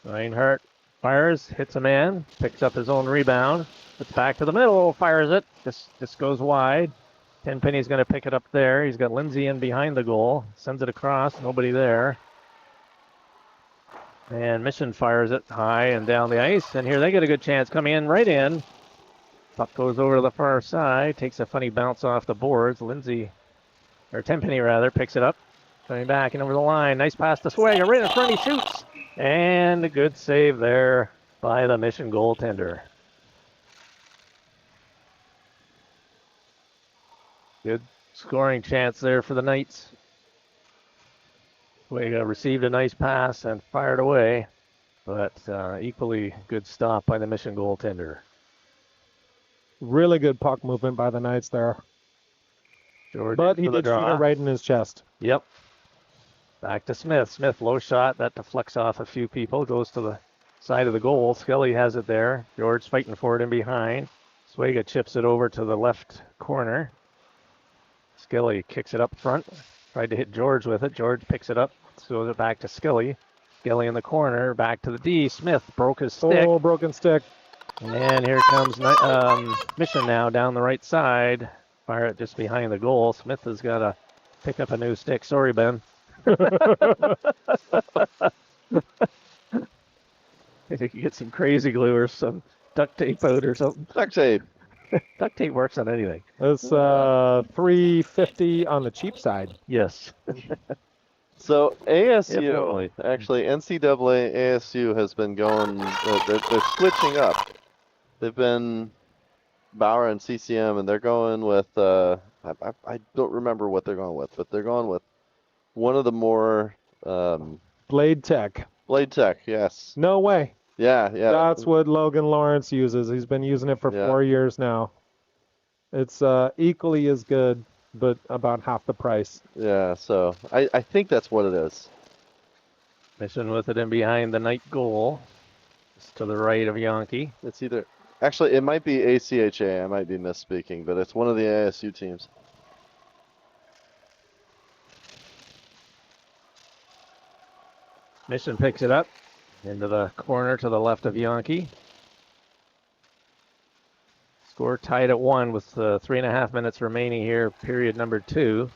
Reinhardt fires, hits a man, picks up his own rebound. It's back to the middle, fires it. This goes wide. Tenpenny's going to pick it up there. He's got Lindsay in behind the goal. Sends it across, nobody there. And Mission fires it high and down the ice. And here they get a good chance coming in, right in. Puck goes over to the far side, takes a funny bounce off the boards. Tenpenny rather, picks it up. Coming back and over the line. Nice pass to Swagger. Right in front, he shoots. And a good save there by the Mission goaltender. Good scoring chance there for the Knights. Swagger received a nice pass and fired away. But equally good stop by the Mission goaltender. Really good puck movement by the Knights there. George But he for the did shoot draw. it right in his chest. Yep. Back to Smith. Smith, low shot. That deflects off a few people. Goes to the side of the goal. Skelly has it there. George fighting for it in behind. Swega chips it over to the left corner. Skelly kicks it up front. Tried to hit George with it. George picks it up. Throws it back to Skelly. Skelly in the corner. Back to the D. Smith broke his stick. Oh, broken stick. And here comes Mission now down the right side. Fire it just behind the goal. Smith has got to pick up a new stick. Sorry, Ben. If you could get some crazy glue or some duct tape out or something. Duct tape. Duct tape works on anything. That's $3.50 on the cheap side. Yes. So ASU, Definitely. actually NCAA ASU has been going, they're switching up. They've been Bauer and CCM, and they're going with, I don't remember what they're going with, but they're going with one of the more, Blade Tech. Blade Tech, yes. No way. Yeah. That's what Logan Lawrence uses. He's been using it for 4 years now. It's equally as good, but about half the price. Yeah, so I think that's what it is. Mission with it in behind the Knight goal. Just to the right of Yankee. It's either, actually, it might be ACHA. I might be misspeaking, but it's one of the ASU teams. Mission picks it up into the corner to the left of Yankee. Score tied at 1 with 3.5 minutes remaining here, period number 2.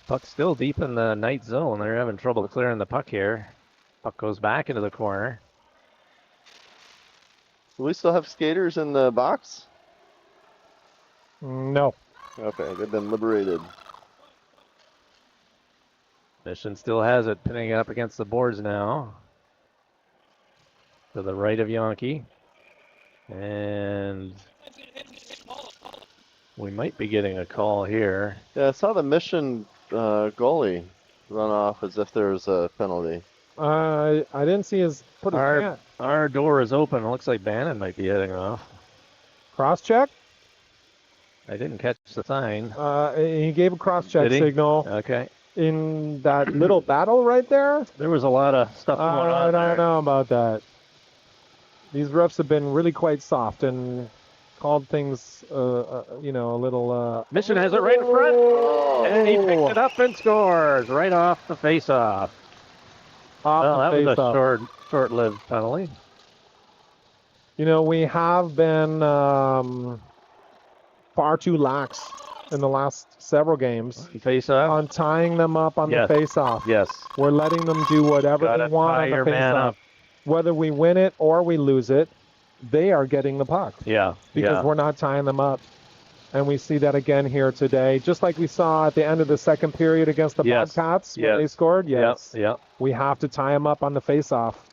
Puck still deep in the Knight zone. They're having trouble clearing the puck here. Puck goes back into the corner. Do we still have skaters in the box? No. Okay, they've been liberated. Mission still has it, pinning it up against the boards now. To the right of Yankee. And we might be getting a call here. Yeah, I saw the Mission goalie run off as if there was a penalty. I didn't see his put his hand. Our door is open. It looks like Bannon might be heading off. Cross check. I didn't catch the sign. He gave a cross check Did he? signal Okay. in that little battle right there. There was a lot of stuff going on I there. don't know about that. These refs have been really quite soft and called things, you know, a little. Mission has it right in front, and he picked it up and scores right off the face-off. Off Well, the that was a face-off. short-lived penalty. You know, we have been far too lax in the last several games Face-off. on tying them up on Yes. the face-off. Yes. We're letting them do whatever Gotta they want tie on the your man face-off. up. Whether we win it or we lose it, they are getting the puck Yeah. because yeah. we're not tying them up. And we see that again here today, just like we saw at the end of the second period against the Yes. Bobcats when Yes. they scored. Yes, Yep. we have to tie them up on the face-off.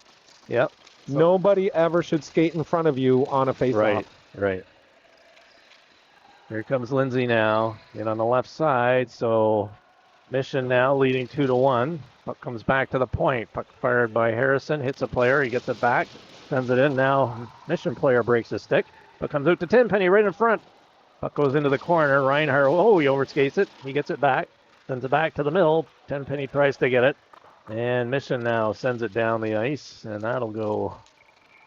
Yep. Nobody ever should skate in front of you on a face-off. Right. Right. Here comes Lindsay now, in on the left side. So Mission now leading 2-1. Puck comes back to the point. Puck fired by Harrison, hits a player. He gets it back, sends it in. Now Mission player breaks his stick. Puck comes out to Tenpenny right in front. Puck goes into the corner. Reinhardt, he overskates it. He gets it back, sends it back to the middle. Tenpenny tries to get it. And Mission now sends it down the ice, and that'll go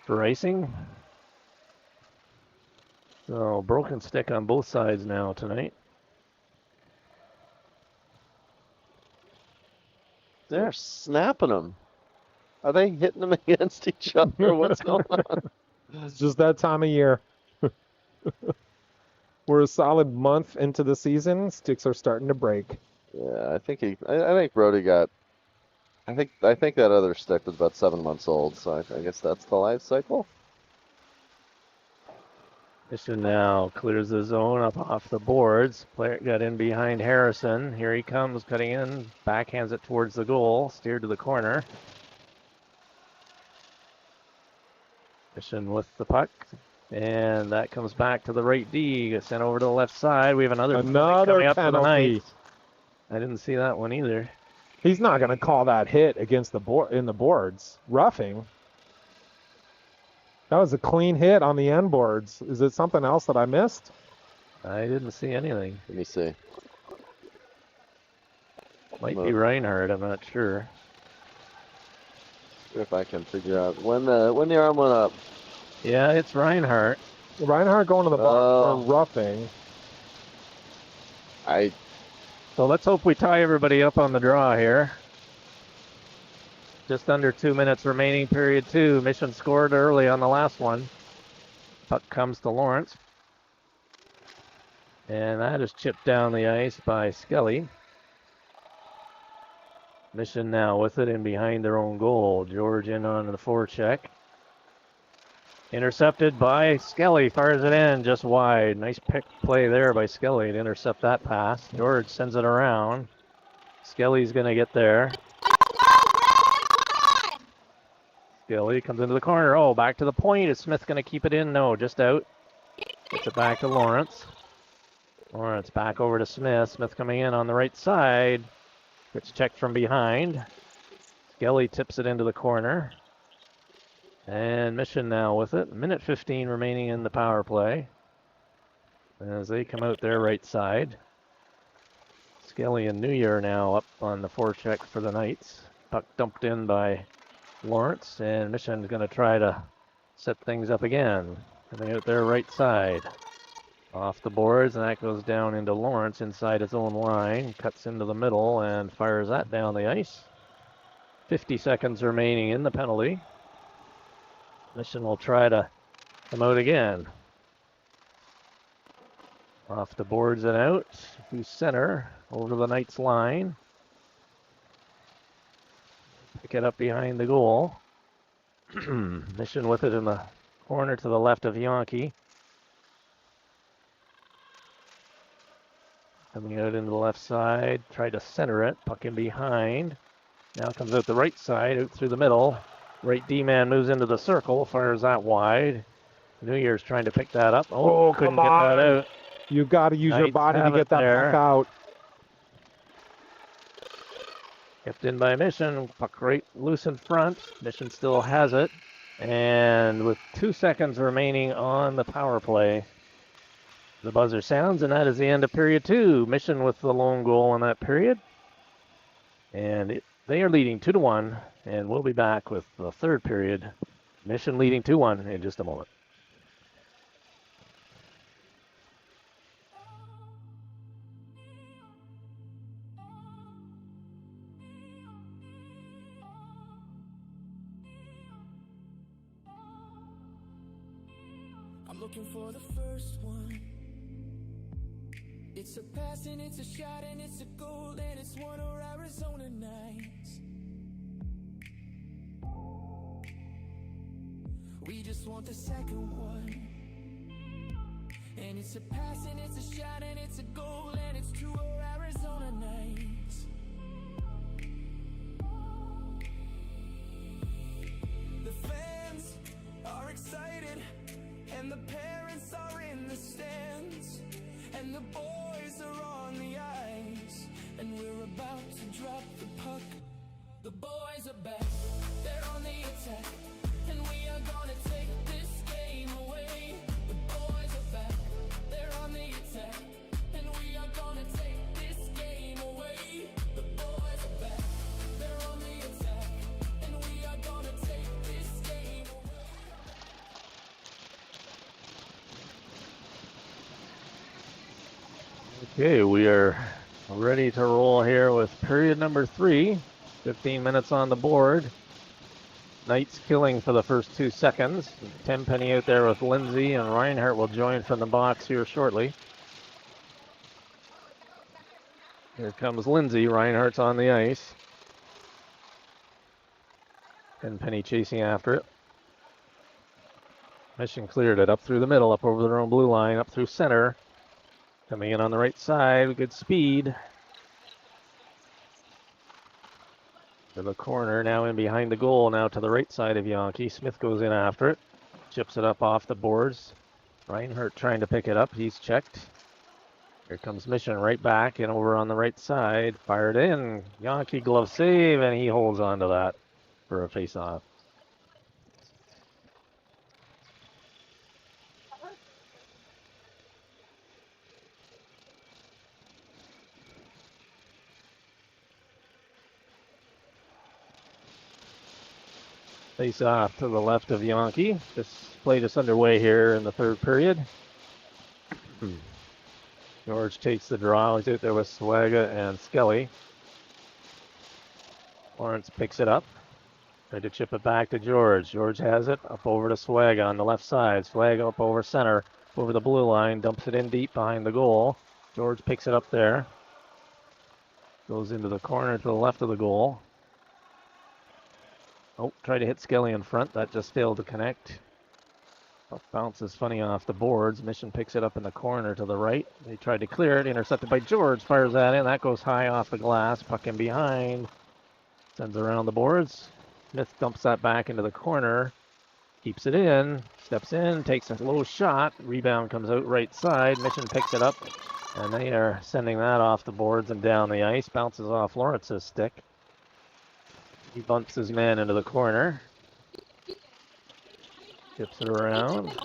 for icing. So broken stick on both sides now tonight. They're snapping them. Are they hitting them against each other? What's going on? It's just that time of year. We're a solid month into the season. Sticks are starting to break. Yeah, I think Brody got. I think that other stick was about 7 months old, so I guess that's the life cycle. Mission now clears the zone up off the boards. Player got in behind Harrison. Here he comes, cutting in. Backhands it towards the goal. Steered to the corner. Mission with the puck. And that comes back to the right D. Gets sent over to the left side. We have another coming up for the penalty. night. I didn't see that one either. He's not going to call that hit against the boards. Roughing. That was a clean hit on the end boards. Is it something else that I missed? I didn't see anything. Let me see. Might be Reinhardt, I'm not sure. See if I can figure out when the arm went up. Yeah, it's Reinhardt. Reinhardt going to the bottom for roughing. So let's hope we tie everybody up on the draw here. Just under 2 minutes remaining, period 2. Mission scored early on the last one. Puck comes to Lawrence. And that is chipped down the ice by Skelly. Mission now with it in behind their own goal. George in on the forecheck. Intercepted by Skelly. Fires it in just wide. Nice pick play there by Skelly to intercept that pass. George sends it around. Skelly's going to get there. Skelly comes into the corner. Back to the point. Is Smith going to keep it in? No, just out. Gets it back to Lawrence. Lawrence back over to Smith. Smith coming in on the right side. Gets checked from behind. Skelly tips it into the corner. And Mission now with it. Minute 15 remaining in the power play. As they come out their right side. Skelly and New Year now up on the forecheck for the Knights. Puck dumped in by Lawrence, and Mission's going to try to set things up again. Coming out their right side. Off the boards, and that goes down into Lawrence inside his own line. Cuts into the middle and fires that down the ice. 50 seconds remaining in the penalty. Mission will try to come out again. Off the boards and out to center, over the Knights line. Pick it up behind the goal. Mission with it in the corner to the left of Yonke. Coming out into the left side, tried to center it, puck in behind. Now comes out the right side, out through the middle. Right D-man moves into the circle, fires that wide. New Year's trying to pick that up. Couldn't get that out. You got to use your Knights body to have get it that there. puck out. Kept in by Mission, puck right loose in front. Mission still has it. And with 2 seconds remaining on the power play, the buzzer sounds, and that is the end of period 2. Mission with the lone goal in that period. And they are leading 2-1, and we'll be back with the third period Mission leading 2-1 in just a moment. I'm looking for the first one. It's a pass and it's a shot and it's a goal and it's one of Arizona nights. We just want the second one. And it's a pass and it's a shot and it's a goal and it's two of Arizona nights. The fans are excited and the parents are in the stands and the boys are on the ice and we're about to drop the puck. The boys are back, they're on the attack, and we are gonna take this game away. The boys are back, they're on the attack, and we are gonna take this game away. The boys are back, they're on the attack, and we are gonna take this game away. Okay, we are ready to roll here with period number 3. 15 minutes on the board. Knights killing for the first 2 seconds. Tenpenny out there with Lindsay, and Reinhardt will join from the box here shortly. Here comes Lindsay. Reinhardt's on the ice. Tenpenny chasing after it. Mission cleared it up through the middle, up over their own blue line, up through center. Coming in on the right side with good speed. To the corner, now in behind the goal, now to the right side of Yankee. Smith goes in after it. Chips it up off the boards. Reinhardt trying to pick it up. He's checked. Here comes Mission right back and over on the right side. Fired in. Yankee glove save, and he holds on to that for a face-off. Face off to the left of Yankee. This play just underway here in the third period. George takes the draw. He's out there with Swaga and Skelly. Lawrence picks it up. Tried to chip it back to George. George has it up over to Swaga on the left side. Swaga up over center, over the blue line, dumps it in deep behind the goal. George picks it up there. Goes into the corner to the left of the goal. Oh, tried to hit Skelly in front. That just failed to connect. Puck bounces funny off the boards. Mission picks it up in the corner to the right. They tried to clear it. Intercepted by George. Fires that in. That goes high off the glass. Puck in behind. Sends around the boards. Smith dumps that back into the corner. Keeps it in. Steps in. Takes a low shot. Rebound comes out right side. Mission picks it up. And they are sending that off the boards and down the ice. Bounces off Lawrence's stick. He bumps his man into the corner. Tips it around.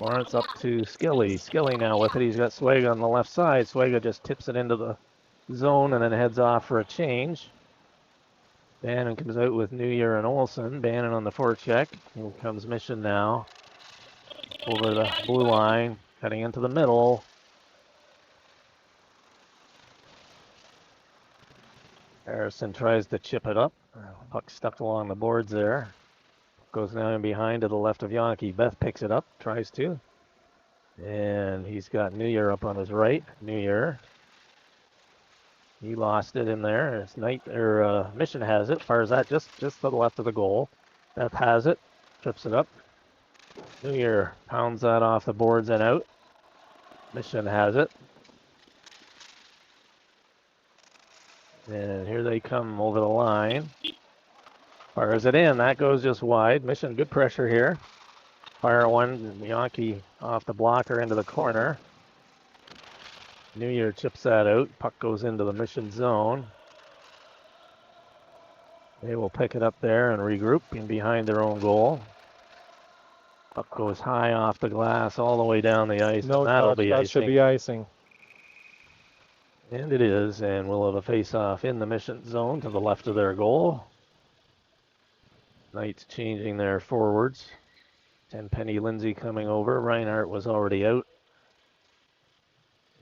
Lawrence up to Skelly. Skelly now with it. He's got Swaga on the left side. Swaga just tips it into the zone and then heads off for a change. Bannon comes out with New Year and Olsen. Bannon on the forecheck. Here comes Mission now. Over the blue line. Cutting into the middle. Harrison tries to chip it up. Puck stuck along the boards there. Goes now in behind to the left of Yankee. Beth picks it up, tries to. And he's got New Year up on his right. New Year. He lost it in there. It's Mission has it. Fires that just to the left of the goal. Beth has it. Trips it up. New Year pounds that off the boards and out. Mission has it. And here they come over the line. Fires it in. That goes just wide. Mission, good pressure here. Fire one. Yankee off the blocker into the corner. New Year chips that out. Puck goes into the Mission zone. They will pick it up there and regroup in behind their own goal. Puck goes high off the glass all the way down the ice. No That'll touch. be That icing. should be icing. And it is, and we'll have a face-off in the Mission zone to the left of their goal. Knights changing their forwards. Tenpenny Lindsay coming over. Reinhardt was already out.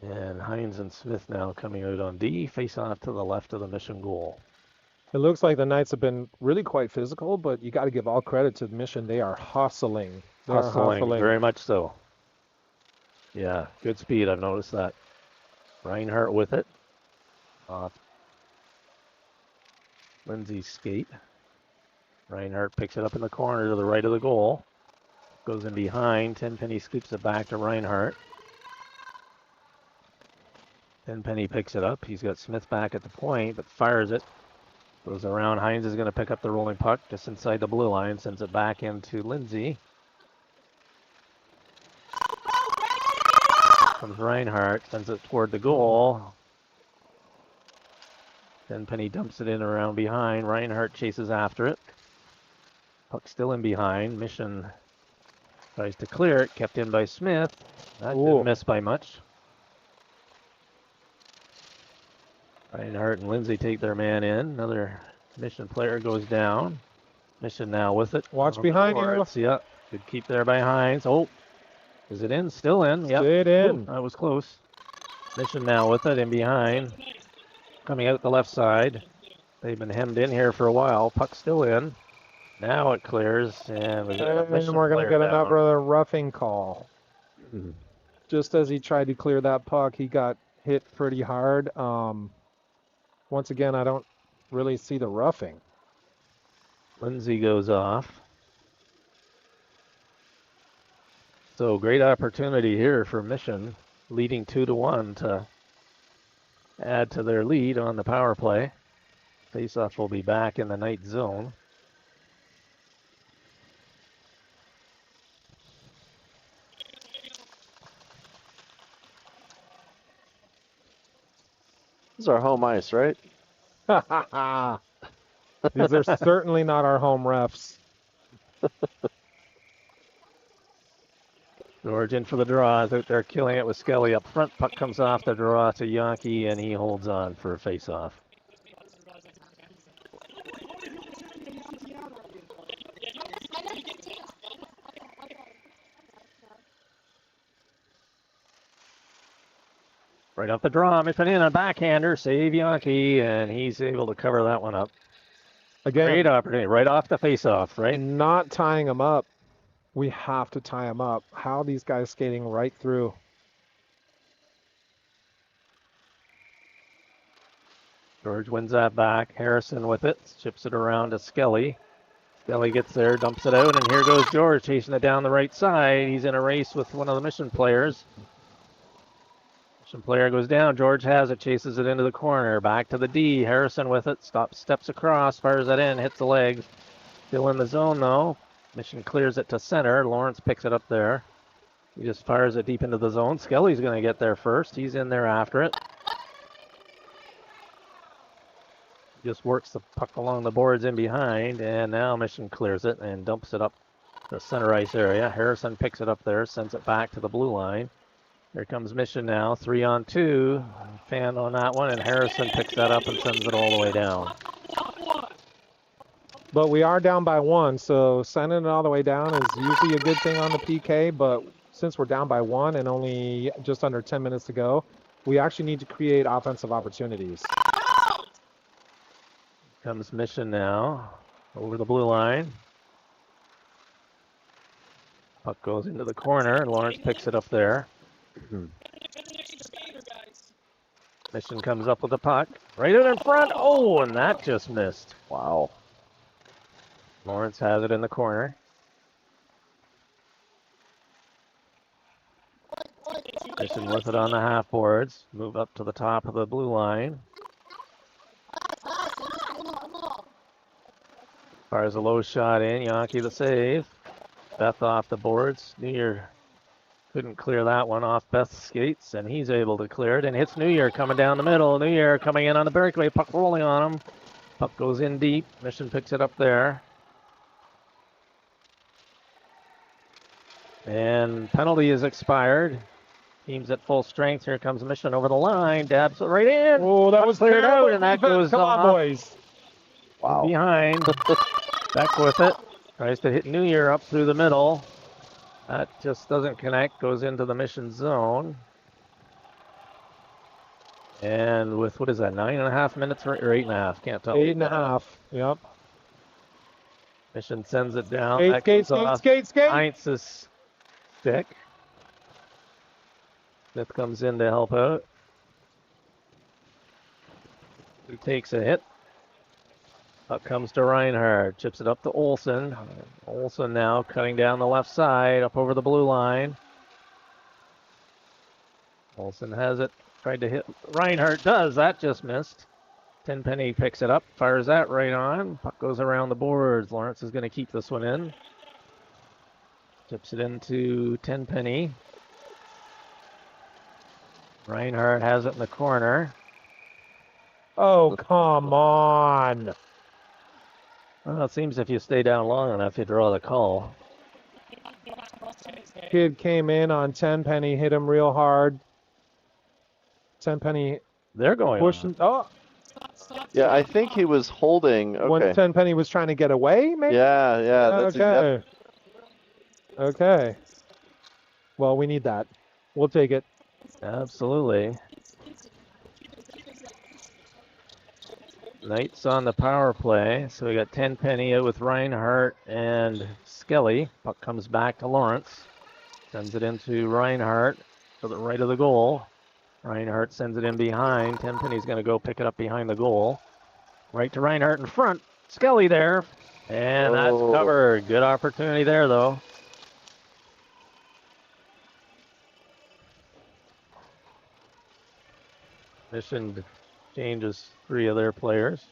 And Hines and Smith now coming out on D. Face off to the left of the Mission goal. It looks like the Knights have been really quite physical, but you got to give all credit to the Mission. They are hustling. They're hustling. Very much so. Yeah, good speed. I've noticed that. Reinhardt with it. Off Lindsay's skate. Reinhardt picks it up in the corner to the right of the goal. Goes in behind. Tenpenny scoops it back to Reinhardt. Tenpenny picks it up. He's got Smith back at the point, but fires it. Goes around. Hines is going to pick up the rolling puck just inside the blue line. Sends it back into Lindsay. Comes Reinhardt. Sends it toward the goal. Tenpenny dumps it in around behind. Reinhardt chases after it. Puck still in behind. Mission tries to clear it. Kept in by Smith. That didn't miss by much. Reinhardt and Lindsay take their man in. Another Mission player goes down. Mission now with it. Watch behind you. Yeah, good keep there by Hines. Oh, is it in? Still in. Yep. Stayed in. Ooh, that was close. Mission now with it in behind. Coming out the left side. They've been hemmed in here for a while. Puck still in. Now it clears, and we're going to get another roughing call. Mhm. Just as he tried to clear that puck, he got hit pretty hard. Once again, I don't really see the roughing. Lindsay goes off. So great opportunity here for Mission, leading 2-1 to add to their lead on the power play. Faceoff will be back in the Knight zone. This is our home ice, right? These are certainly not our home refs. George in for the draw. Out there killing it with Skelly up front. Puck comes off the draw to Yankee, and he holds on for a face-off. Right off the draw, Mission in a backhander, save Yankee, and he's able to cover that one up. Again, Great opportunity, right off the face-off, right? not tying them up. We have to tie them up. How are these guys skating right through? George wins that back. Harrison with it, chips it around to Skelly. Skelly gets there, dumps it out, and here goes George chasing it down the right side. He's in a race with one of the Mission players. Mission player goes down. George has it, chases it into the corner. Back to the D. Harrison with it, steps across, fires it in, hits the legs. Still in the zone though. Mission clears it to center. Lawrence picks it up there. He just fires it deep into the zone. Skelly's going to get there first. He's in there after it. Just works the puck along the boards in behind, and now Mission clears it and dumps it up the center ice area. Harrison picks it up there, sends it back to the blue line. Here comes Mission now, 3-on-2. Fan on that one, and Harrison picks that up and sends it all the way down. But we are down by 1, so sending it all the way down is usually a good thing on the PK, but since we're down by 1 and only just under 10 minutes to go, we actually need to create offensive opportunities. Comes Mission now, over the blue line. Puck goes into the corner, and Lawrence picks it up there. Mission comes up with the puck, right in front. Oh, and that just missed. Wow. Lawrence has it in the corner. Mission with it on the half boards. Move up to the top of the blue line. Fires a low shot in. Yankee the save. Beth off the boards. New Year couldn't clear that one off Beth's skates, and he's able to clear it and hits New Year coming down the middle. New Year coming in on the breakaway. Puck rolling on him. Puck goes in deep. Mission picks it up there. And penalty is expired. Team's at full strength. Here comes Mission over the line. Dabs it right in. Oh, that was cleared terrible out, and that defense. goes Come off on, boys. Wow. behind. Beck with it. Tries to hit New Year up through the middle. That just doesn't connect. Goes into the mission zone. And with, what is that, 9.5 minutes or 8.5? Can't tell. 8.5. Yep. Mission sends it down. Skate, That skate, goes skate, off skate, skate. Heinz's stick. Smith comes in to help out. He takes a hit. Up comes to Reinhardt. Chips it up to Olsen. Olsen now cutting down the left side, up over the blue line. Olsen has it. Tried to hit. Reinhardt does. That just missed. Tenpenny picks it up. Fires that right on. Puck goes around the boards. Lawrence is going to keep this one in. Chips it into Tenpenny. Reinhardt has it in the corner. Oh, come on. Well, it seems if you stay down long enough, you draw the call. Kid came in on Tenpenny, hit him real hard. Tenpenny They're going pushing. Oh, Yeah, I think he was holding. when Okay. Tenpenny was trying to get away, maybe? Yeah, that's Okay. Okay. Well, we need that. We'll take it. Absolutely. Knights on the power play. So we got Tenpenny out with Reinhardt and Skelly. Puck comes back to Lawrence. Sends it into Reinhardt to the right of the goal. Reinhardt sends it in behind. Tenpenny's going to go pick it up behind the goal. Right to Reinhardt in front. Skelly there. And that's Oh. covered. Good opportunity there, though. Mission changes 3 of their players.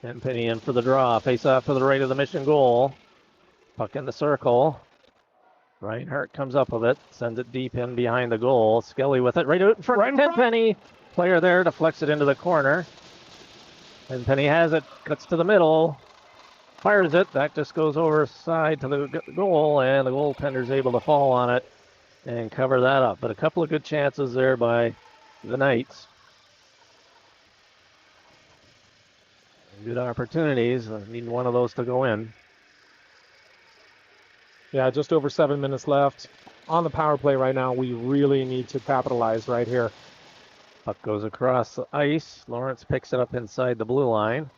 Tenpenny in for the draw. Face off to the right of the Mission goal. Puck in the circle. Reinhardt comes up with it. Sends it deep in behind the goal. Skelly with it. Right out in front. Right in front. Tenpenny. Player there deflects it into the corner. Tenpenny has it. Cuts to the middle. Fires it. That just goes over side to the goal, and the goaltender's able to fall on it and cover that up. But a couple of good chances there by the Knights. Good opportunities. Need one of those to go in. Yeah, just over 7 minutes left. On the power play right now, we really need to capitalize right here. Puck goes across the ice. Lawrence picks it up inside the blue line.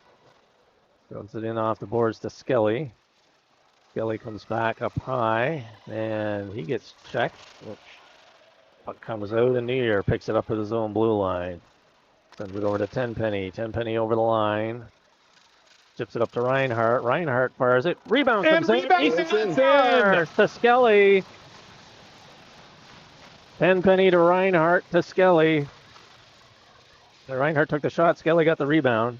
Throws it in off the boards to Skelly. Skelly comes back up high, and he gets checked. Puck comes out, and New Year picks it up at his own blue line. Sends it over to Tenpenny. Tenpenny over the line. Chips it up to Reinhardt. Reinhardt fires it. Rebound And comes rebound in. is in. To Skelly. Tenpenny to Reinhardt to Skelly. Reinhardt took the shot. Skelly got the rebound.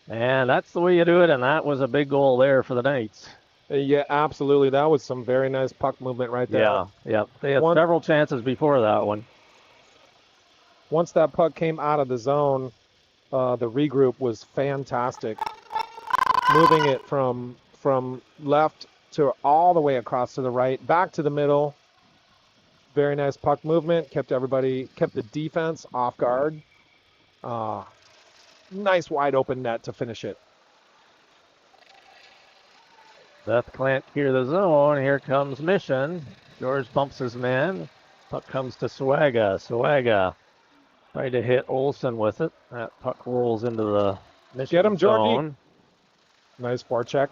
And that's the way you do it, and that was a big goal there for the Knights. Yeah, absolutely. That was some very nice puck movement right there. Yeah. They had several chances before that one. Once that puck came out of the zone, the regroup was fantastic. Moving it from left to all the way across to the right, back to the middle. Very nice puck movement. Kept the defense off guard. Nice wide open net to finish it. Beth can't clear the zone. Here comes Mission. George bumps his man. Puck comes to Swaga. Swaga tried to hit Olsen with it. That puck rolls into the Mission Get him, Georgie. zone. Nice forecheck.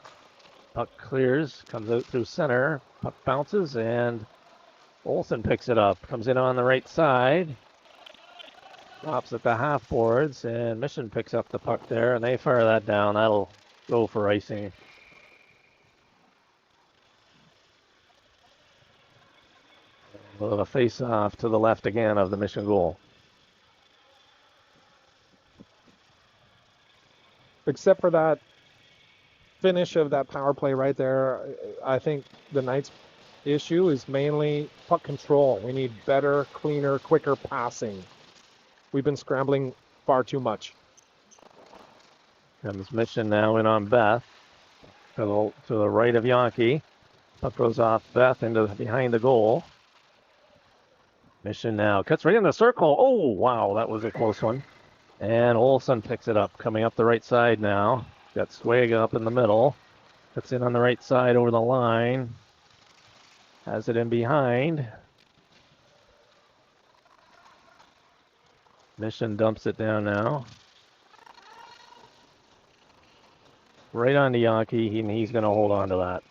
Puck clears, comes out through center. Puck bounces, and Olsen picks it up. Comes in on the right side. Stops at the half boards, and Mission picks up the puck there, and they fire that down. That'll go for icing. We'll have a face-off to the left again of the Mission goal. Except for that finish of that power play right there, I think the Knights' issue is mainly puck control. We need better, cleaner, quicker passing. We've been scrambling far too much. Comes Mission now in on Beth. To the right of Yankee. Puck goes off Beth into behind the goal. Mission now cuts right in the circle. Oh, wow, that was a close one. And Olsen picks it up, coming up the right side now. Got Swag up in the middle. Cuts in on the right side over the line. Has it in behind. Mission dumps it down now. Right on to Yankee, and he's going to hold on to that.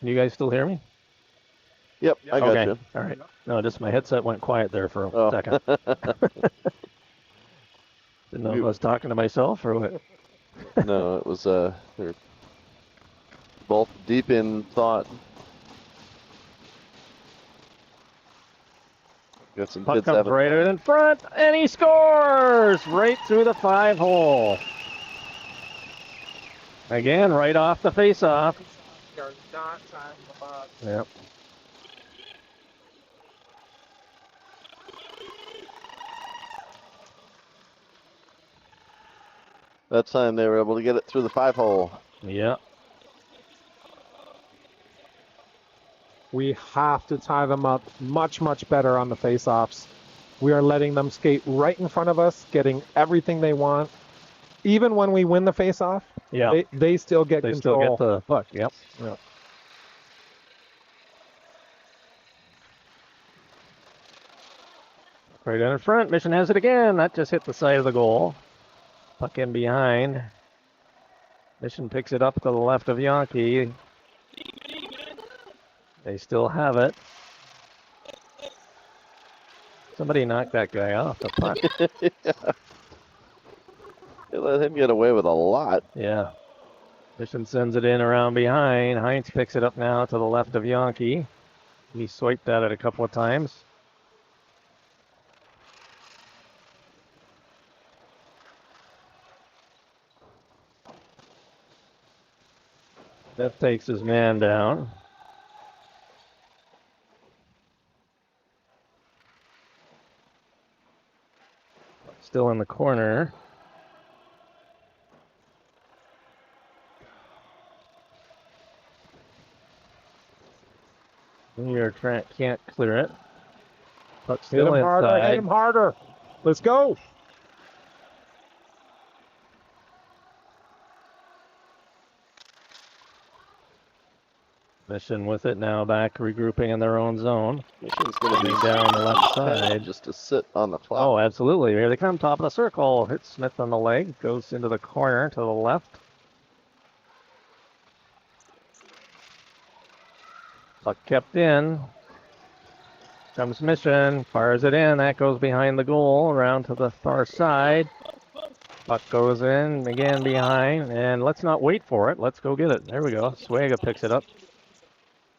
Can you guys still hear me? Yep, I got Okay. you. All right. No, just my headset went quiet there for a Oh. second. Didn't know if I was talking to myself or what. No, it was they're both deep in thought. Got some Puck good comes seven. right out in front, and he scores right through the 5-hole. Again, right off the face-off. Yep. That time they were able to get it through the 5-hole. Yep. We have to tie them up much, much better on the face-offs. We are letting them skate right in front of us, getting everything they want. Even when we win the face-off, Yeah. they still get They control. still get the puck. Yep. Yep. Right in front. Mission has it again. That just hit the side of the goal. Puck in behind. Mission picks it up to the left of Yankee. They still have it. Somebody knocked that guy off the puck. They let him get away with a lot. Yeah. Mission sends it in around behind. Heinz picks it up now to the left of Yankee. He swiped at it a couple of times. That takes his man down. Still in the corner. New York Trent can't clear it. Puck Hit still him harder, inside. hit him harder. Let's go. Mission with it now, back regrouping in their own zone. Mission's going to be Coming down the left side. just to sit on the flat. Oh, absolutely. Here they come, top of the circle. Hits Smith on the leg. Goes into the corner to the left. Puck kept in. Comes Mission. Fires it in. That goes behind the goal. Around to the far side. Puck goes in. Again behind. And let's not wait for it. Let's go get it. There we go. Swaga picks it up.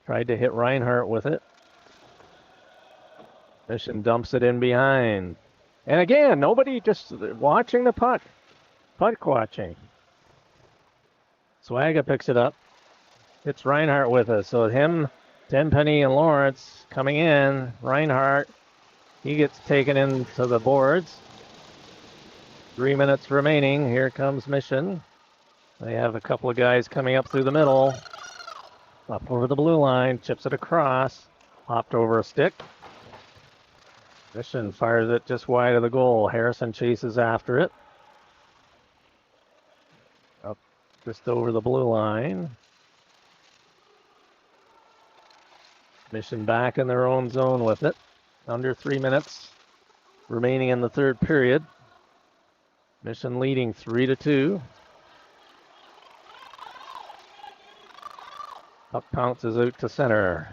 Tried to hit Reinhardt with it. Mission dumps it in behind. And again, nobody just watching the puck. Puck watching. Swaga picks it up. It's Reinhardt with us. So him, Tenpenny, and Lawrence coming in. Reinhardt, he gets taken into the boards. 3 minutes remaining. Here comes Mission. They have a couple of guys coming up through the middle. Up over the blue line, chips it across. Hopped over a stick. Mission fires it just wide of the goal. Harrison chases after it. Up just over the blue line. Mission back in their own zone with it. Under 3 minutes remaining in the third period. Mission leading 3-2. Puck pounces out to center.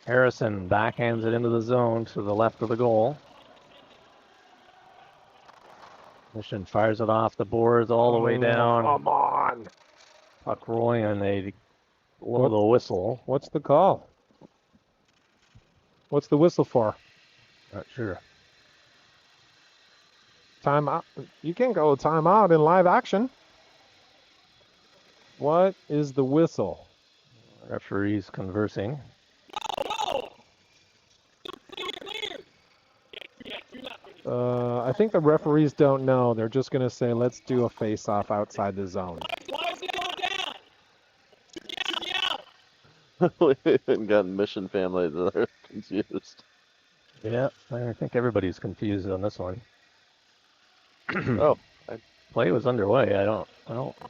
Harrison backhands it into the zone to the left of the goal. Mission fires it off the boards all the way down. Come on. Puck rolling, and they blow the whistle. What's the call? What's the whistle for? Not sure. Timeout. You can't go timeout in live action. What is the whistle? Referees conversing. I think the referees don't know. They're just going to say, let's do a face-off outside the zone. We even got Mission family that are confused. Yeah, I think everybody's confused on this one. Oh, Play was underway. I don't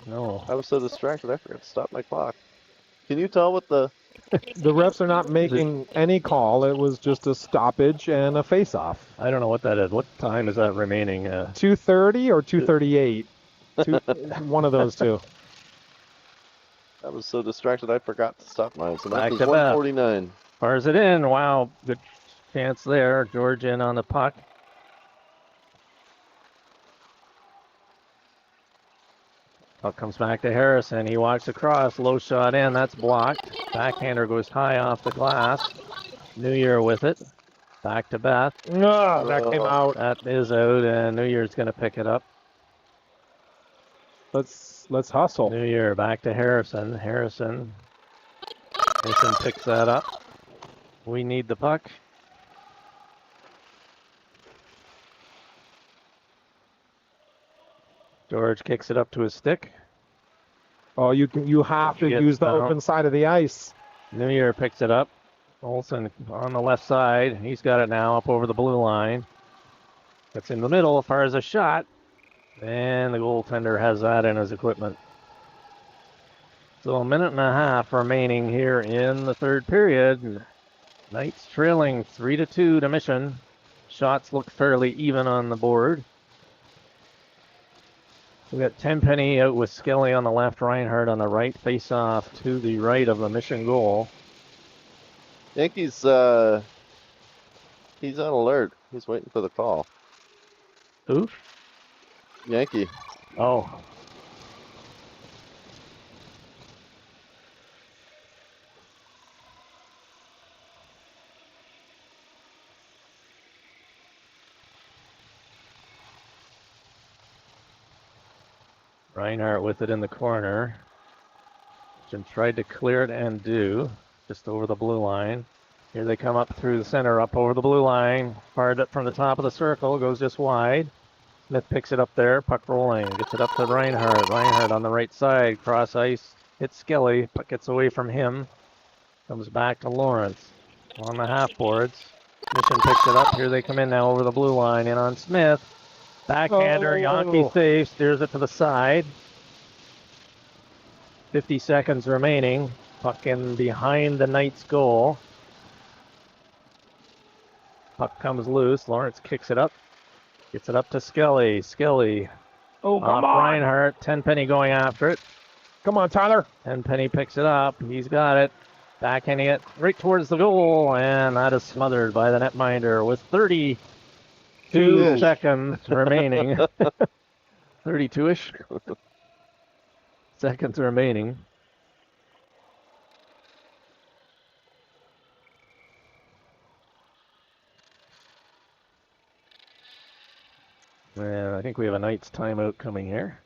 know. I was so distracted I forgot to stop my clock. Can you tell what the... The refs are not making any call. It was just a stoppage and a face-off. I don't know what that is. What time is that remaining? 2:30 or 2:38? One of those two. I was so distracted I forgot to stop mine. So Back that is to Beth. 149. Fires it in. Wow, good chance there. George in on the puck. Puck comes back to Harrison. He walks across. Low shot in. That's blocked. Backhander goes high off the glass. New Year with it. Back to Beth. No, that came out. That is out, and New Year's going to pick it up. Let's hustle. New Year back to Harrison. Harrison picks that up. We need the puck. George kicks it up to his stick. Oh, you have to use the open side of the ice. New Year picks it up. Olsen on the left side. He's got it now up over the blue line. It's in the middle as far as a shot. And the goaltender has that in his equipment. So a minute and a half remaining here in the third period. Knights trailing 3-2 to Mission. Shots look fairly even on the board. We got Tenpenny out with Skelly on the left, Reinhardt on the right, face off to the right of the Mission goal. Yankees, he's on alert. He's waiting for the call. Who? Yankee. Oh. Reinhardt with it in the corner. Jim tried to clear it and do. Just over the blue line. Here they come up through the center, up over the blue line. Fired up from the top of the circle, goes just wide. Smith picks it up there, puck rolling, gets it up to Reinhardt. Reinhardt on the right side, cross ice, hits Skelly, puck gets away from him. Comes back to Lawrence on the half boards. Mission picks it up. Here they come in now over the blue line, in on Smith. Backhander, Yankee save, steers it to the side. 50 seconds remaining. Puck in behind the Knights' goal. Puck comes loose. Lawrence kicks it up. Gets it up to Skelly. Skelly. Oh, come on. Reinhardt. Tenpenny going after it. Come on, Tyler. Tenpenny picks it up. He's got it. Backhanding it right towards the goal. And that is smothered by the netminder with 32 seconds remaining. 32-ish seconds remaining. And I think we have a Knights timeout coming here.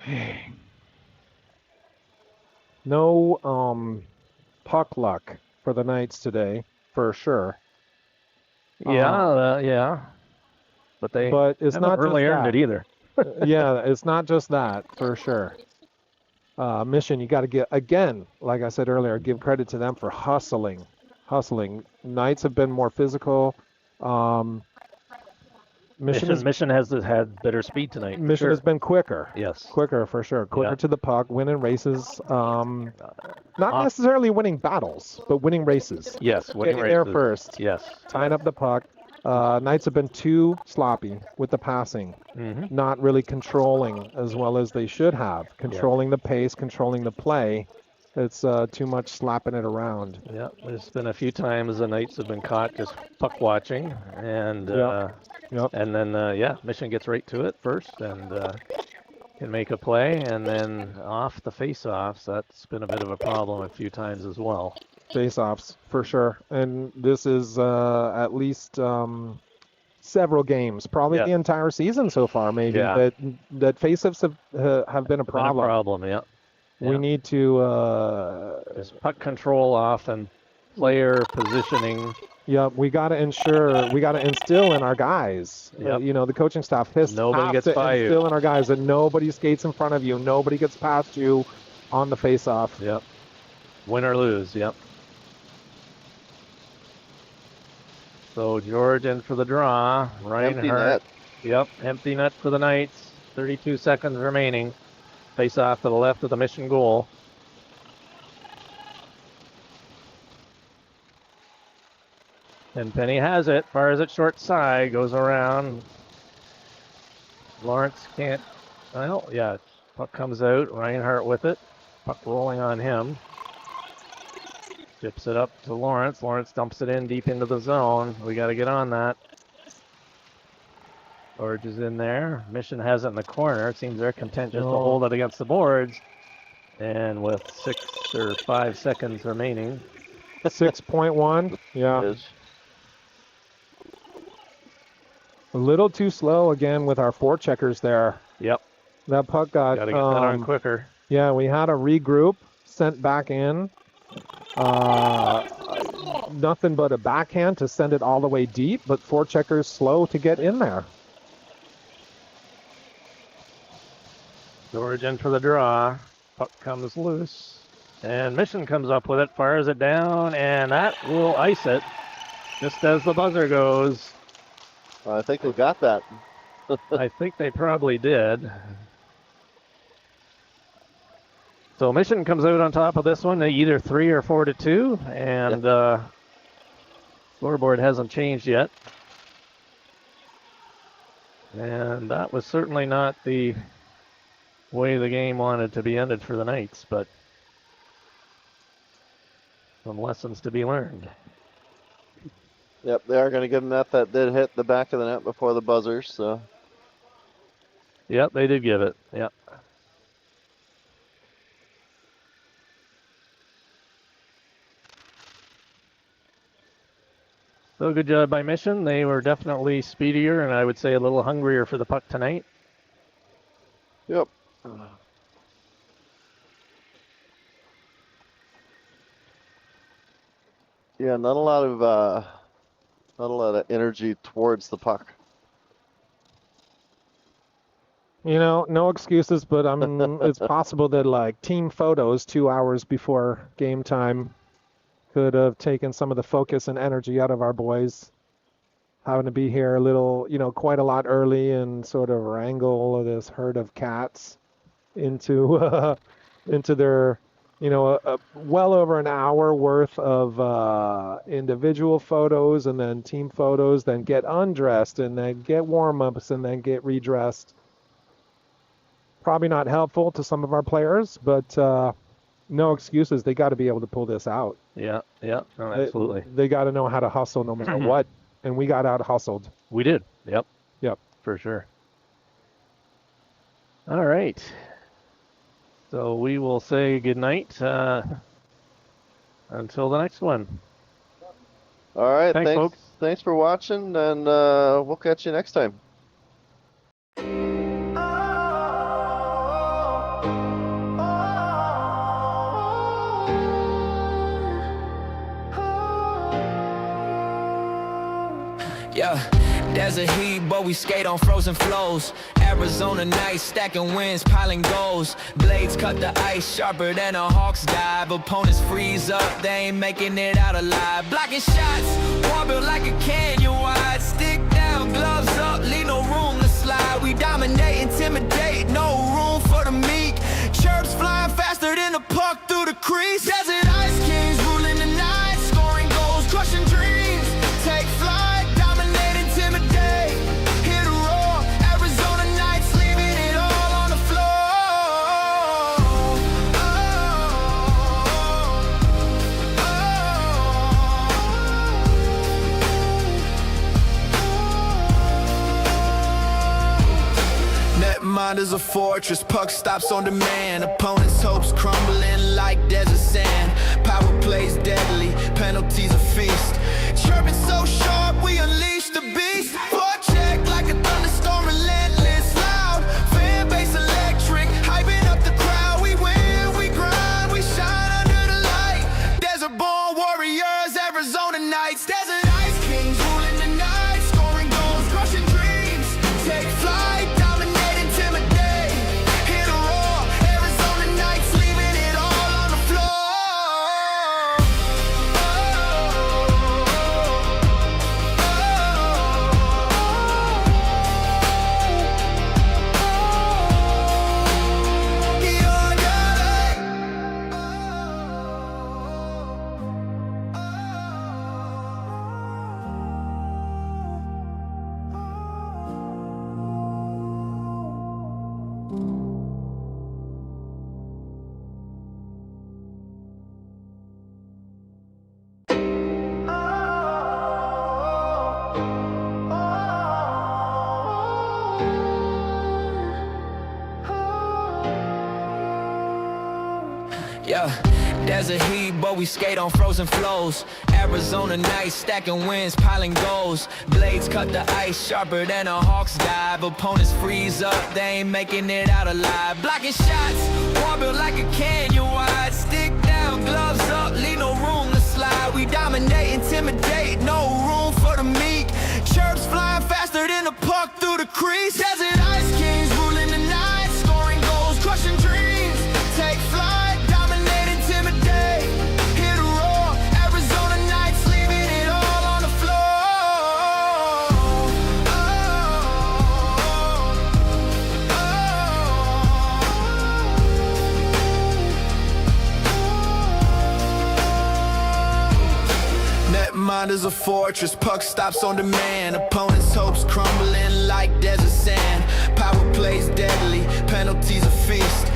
Dang. No puck luck for the Knights today, for sure. Yeah. But it's haven't not really just earned that. it either. Yeah, it's not just that, for sure. Mission, you got to get, again, like I said earlier, give credit to them for hustling. Knights have been more physical. Mission has had better speed tonight. Mission has been quicker. Yes. Quicker, for sure. Quicker to the puck, winning races. Not necessarily winning battles, but winning races. Yes, winning Getting there races. first. Yes. Tying up the puck. Knights have been too sloppy with the passing. Mm-hmm. Not really controlling as well as they should have. Controlling the pace, controlling the play. It's too much slapping it around. Yeah, there's been a few times the Knights have been caught just puck watching, and and then Mission gets right to it first and can make a play, and then off the face-offs, that's been a bit of a problem a few times as well. Face-offs for sure, and this is at least several games, probably the entire season so far, maybe. That face-offs have been a problem. Yeah. We Yeah. need to. Just puck control off and player positioning. We got to instill in our guys. Yep. The coaching staff has Nobody gets to by you. instill in our guys that nobody skates in front of you, nobody gets past you on the face-off. Yep. Win or lose. Yep. So George in for the draw. Empty Reinhardt. net. Yep. Empty net for the Knights. 32 seconds remaining. Face off to the left of the Mission goal. And Penny has it. Fires it short side. Goes around. Lawrence can't. Well, yeah. Puck comes out. Reinhardt with it. Puck rolling on him. Chips it up to Lawrence. Lawrence dumps it in deep into the zone. We got to get on that. George is in there. Mission has it in the corner. It seems they're content just to hold it against the boards. And with 6 or 5 seconds remaining. 6.1. Yeah. Is. A little too slow again with our forecheckers there. Yep. That puck got. Got to get that on quicker. Yeah, we had a regroup, sent back in. Nothing but a backhand to send it all the way deep, but forecheckers slow to get in there. George in for the draw. Puck comes loose. And Mission comes up with it, fires it down, and that will ice it just as the buzzer goes. I think we got that. I think they probably did. So Mission comes out on top of this one, either 3 or 4-2, and scoreboard hasn't changed yet. And that was certainly not the way the game wanted to be ended for the Knights, but some lessons to be learned. Yep, they are going to give them that did hit the back of the net before the buzzer, so. Yep, they did give it. Yep. So good job by Mission. They were definitely speedier and I would say a little hungrier for the puck tonight. Yep. Yeah, not a lot of energy towards the puck. No excuses, but it's possible that like team photos 2 hours before game time could have taken some of the focus and energy out of our boys. Having to be here a little, quite a lot early and sort of wrangle this herd of cats into their, well over an hour worth of individual photos and then team photos, then get undressed and then get warm-ups and then get redressed. Probably not helpful to some of our players, but no excuses. They got to be able to pull this out. Yeah, no, absolutely. They got to know how to hustle no matter what, and we got out hustled. We did. Yep, for sure. All right. So we will say goodnight until the next one. All right, Thanks, folks. Thanks for watching, and we'll catch you next time. Yeah, desert heat, but we skate on frozen flows. Arizona nights, stacking wins, piling goals. Blades cut the ice sharper than a hawk's dive. Opponents freeze up, they ain't making it out alive. Blocking shots, wall built like a canyon wide. Stick down, gloves up, leave no room to slide. We dominate, intimidate, no room for the meek. Chirps flying faster than a puck through the crease. Desert ice kings ruling the night, scoring goals, crushing dreams. Take flight. Mind is a fortress, puck stops on demand. Opponents' hopes crumbling like desert sand. Power plays deadly, penalties a feast. Chirping so sharp, we unleash the beast. Forecheck like a thunderstorm, relentless, loud. Fan base electric, hyping up the crowd. We win, we Desert heat, but we skate on frozen flows. Arizona nights, stacking wins, piling goals. Blades cut the ice sharper than a hawk's dive. Opponents freeze up, they ain't making it out alive. Blocking shots, wall built like a canyon wide. Stick down, gloves up, leave no room to slide. We dominate, intimidate, no room for the meek. Chirps flying faster than a puck through the crease. Desert ice kings ruling the night, scoring goals, crushing dreams. Take flight, dominate, intimidate. Hit a roar, Arizona nights, leaving it all on the floor. Net mind is a fortress, puck stops on demand. Opponents' hopes crumbling like desert sand. Power plays deadly, penalties a feast.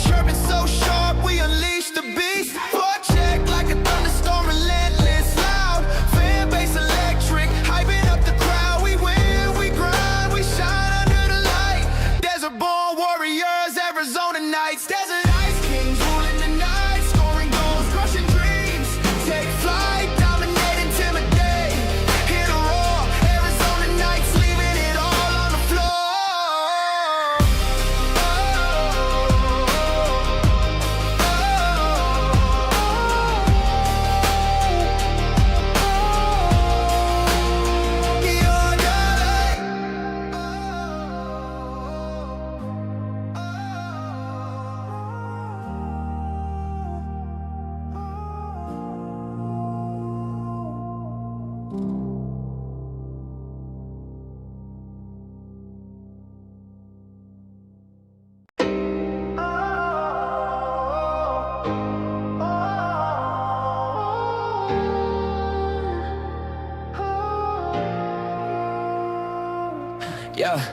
Chirping so sharp, we unleash the beast. Forecheck like a thunderstorm, relentless, loud. Fan base electric, hyping up the crowd. We win, we grind, we shine under the light. Desert-born warriors, Arizona nights. Desert ice kings ruling the night, scoring goals, crushing dreams. Take flight, dominate, intimidate. Hit a roar, Arizona nights, leaving it all on the floor. Yeah,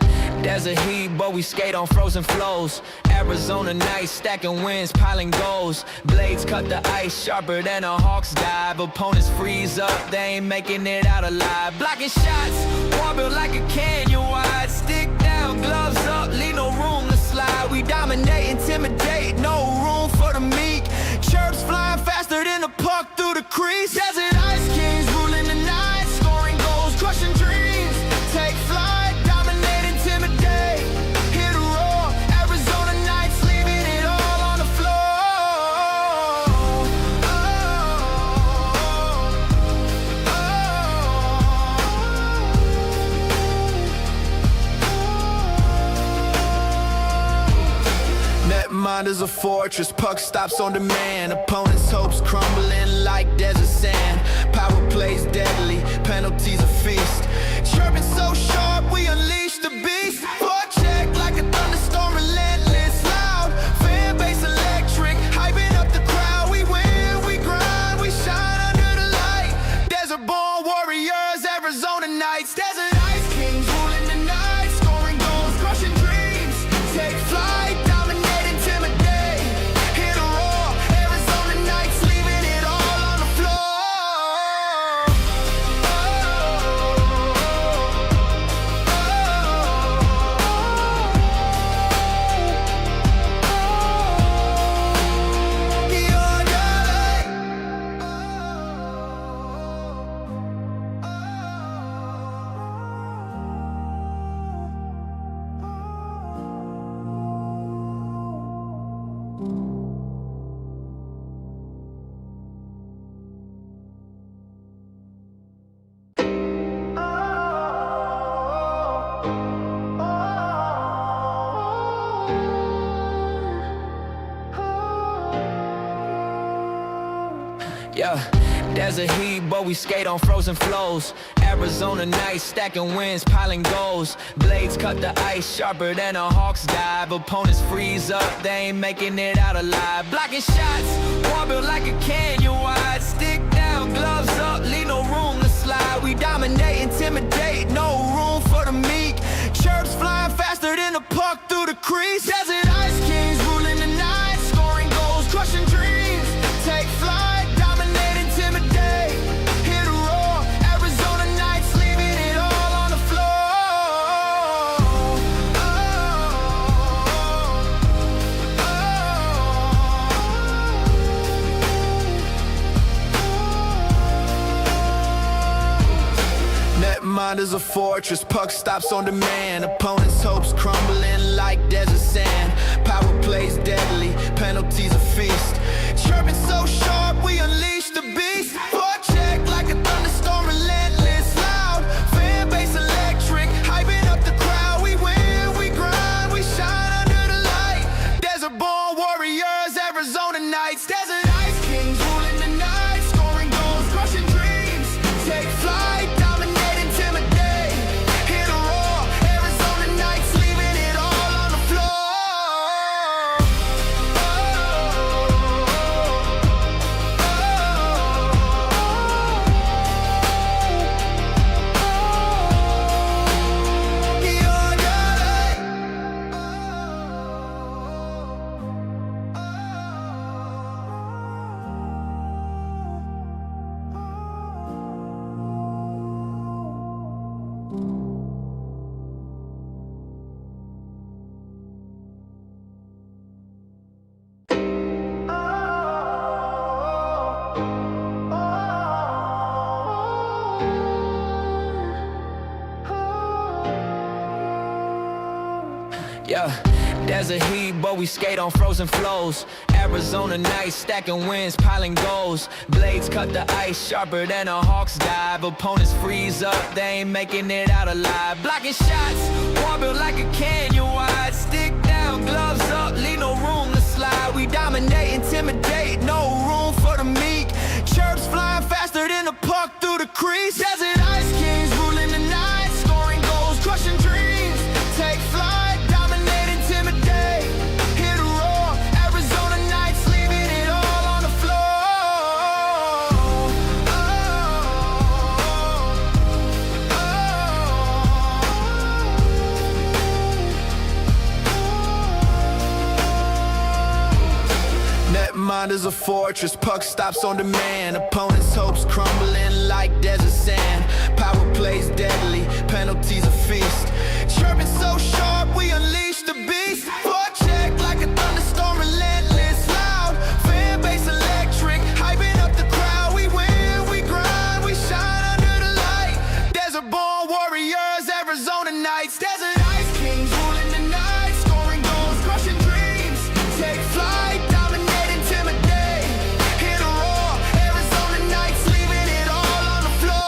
desert heat, but we skate on frozen flows. Arizona nights, stacking wins, piling goals. Blades cut the ice sharper than a hawk's dive. Opponents freeze up, they ain't making it out alive. Blocking shots, wall built like a canyon wide. Stick down, gloves up, leave no room to slide. We dominate, intimidate, no room for the meek. Chirps flying faster than a puck through the crease. Desert ice kings ruling the night, scoring goals, crushing dreams. Take flight, dominate, intimidate. Hit a roar, Arizona nights, leaving it all on the floor. Net mind is a fortress, puck stops on demand. Opponents' hopes crumbling like desert sand. Power plays deadly, penalties a feast. Chirping so sharp, we unleash the beast. Forecheck like a thunderstorm, relentless, loud. Fan base electric, hyping up the crowd. We win, we grind, we shine under the light. Desert-born warriors, Arizona nights. Desert ice kings ruling the night, scoring goals, crushing dreams. Take flight, dominate, intimidate. Hit a roar, Arizona nights, leaving it all on the floor. Yeah, desert heat, but we skate on frozen flows. Arizona nights, stacking wins, piling goals. Blades cut the ice sharper than a hawk's dive. Opponents freeze up, they ain't making it out alive. Blocking shots, wall built like a canyon wide. Stick down, gloves up, leave no room to slide. We dominate, intimidate, no room for the meek. Chirps flying faster than a puck through the crease. Desert ice kings ruling the night, scoring goals, crushing dreams. Take flight, dominate, intimidate. Hit a roar, Arizona nights, leaving it all on the floor. mind is a fortress, puck stops on demand. Opponents' hopes crumbling like desert sand. Power plays deadly, penalties a feast. Chirping so sharp, we unleash the beast. Forecheck like a thunderstorm, relentless, loud. Fan base electric, hyping up the crowd. We win, we grind, we shine under the light. Desert-born warriors, Arizona Knights. Desert Ice Kings ruling the night, scoring goals, crushing dreams. Take flight, dominate, intimidate. Hit a roar, Arizona Knights, leaving it all on the floor. Yeah, desert heat, but we skate on frozen flows. Arizona nights, stacking wins, piling goals. Blades cut the ice sharper than a hawk's dive. Opponents freeze up, they ain't making it out alive. Blocking shots, one built like a canyon wide. Stick down, gloves up, leave no room to slide. We dominate, intimidate, no room for the meek. Chirps flying faster than a puck through the crease. Desert Ice Kings ruling the night, scoring goals, crushing dreams. Take flight, dominate, intimidate. Hit a roar, Arizona Knights, leaving it all on the floor. Netmind is a fortress, puck stops on demand. Opponents' hopes crumbling like desert sand. Power plays deadly, penalties a feast. Chirping so sharp, we unleash the beast. Forecheck like a thunderstorm, relentless, loud. Fan base electric, hyping up the crowd. We win, we grind, we shine under the light. Desert-born warriors, Arizona Knights. Desert Ice Kings ruling the night, scoring goals, crushing dreams. Take flight, dominate, intimidate. Hit a roar, Arizona Knights, leaving it all on the floor.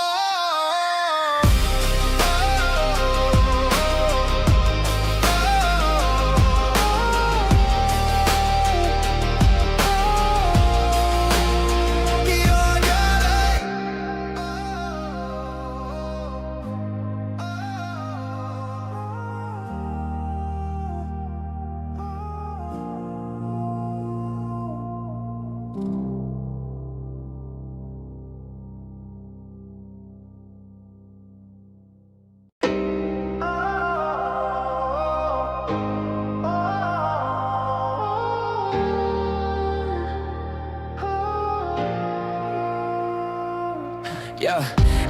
Yeah,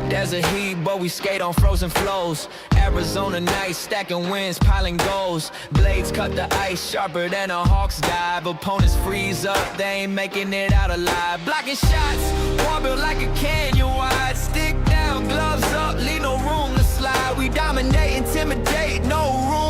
desert heat, but we skate on frozen flows. Arizona nights, stacking wins, piling goals. Blades cut the ice sharper than a hawk's dive. Opponents freeze up, they ain't making it out alive. Blocking shots, one built like a canyon wide. Stick down, gloves up, leave no room to slide. We dominate, intimidate, no room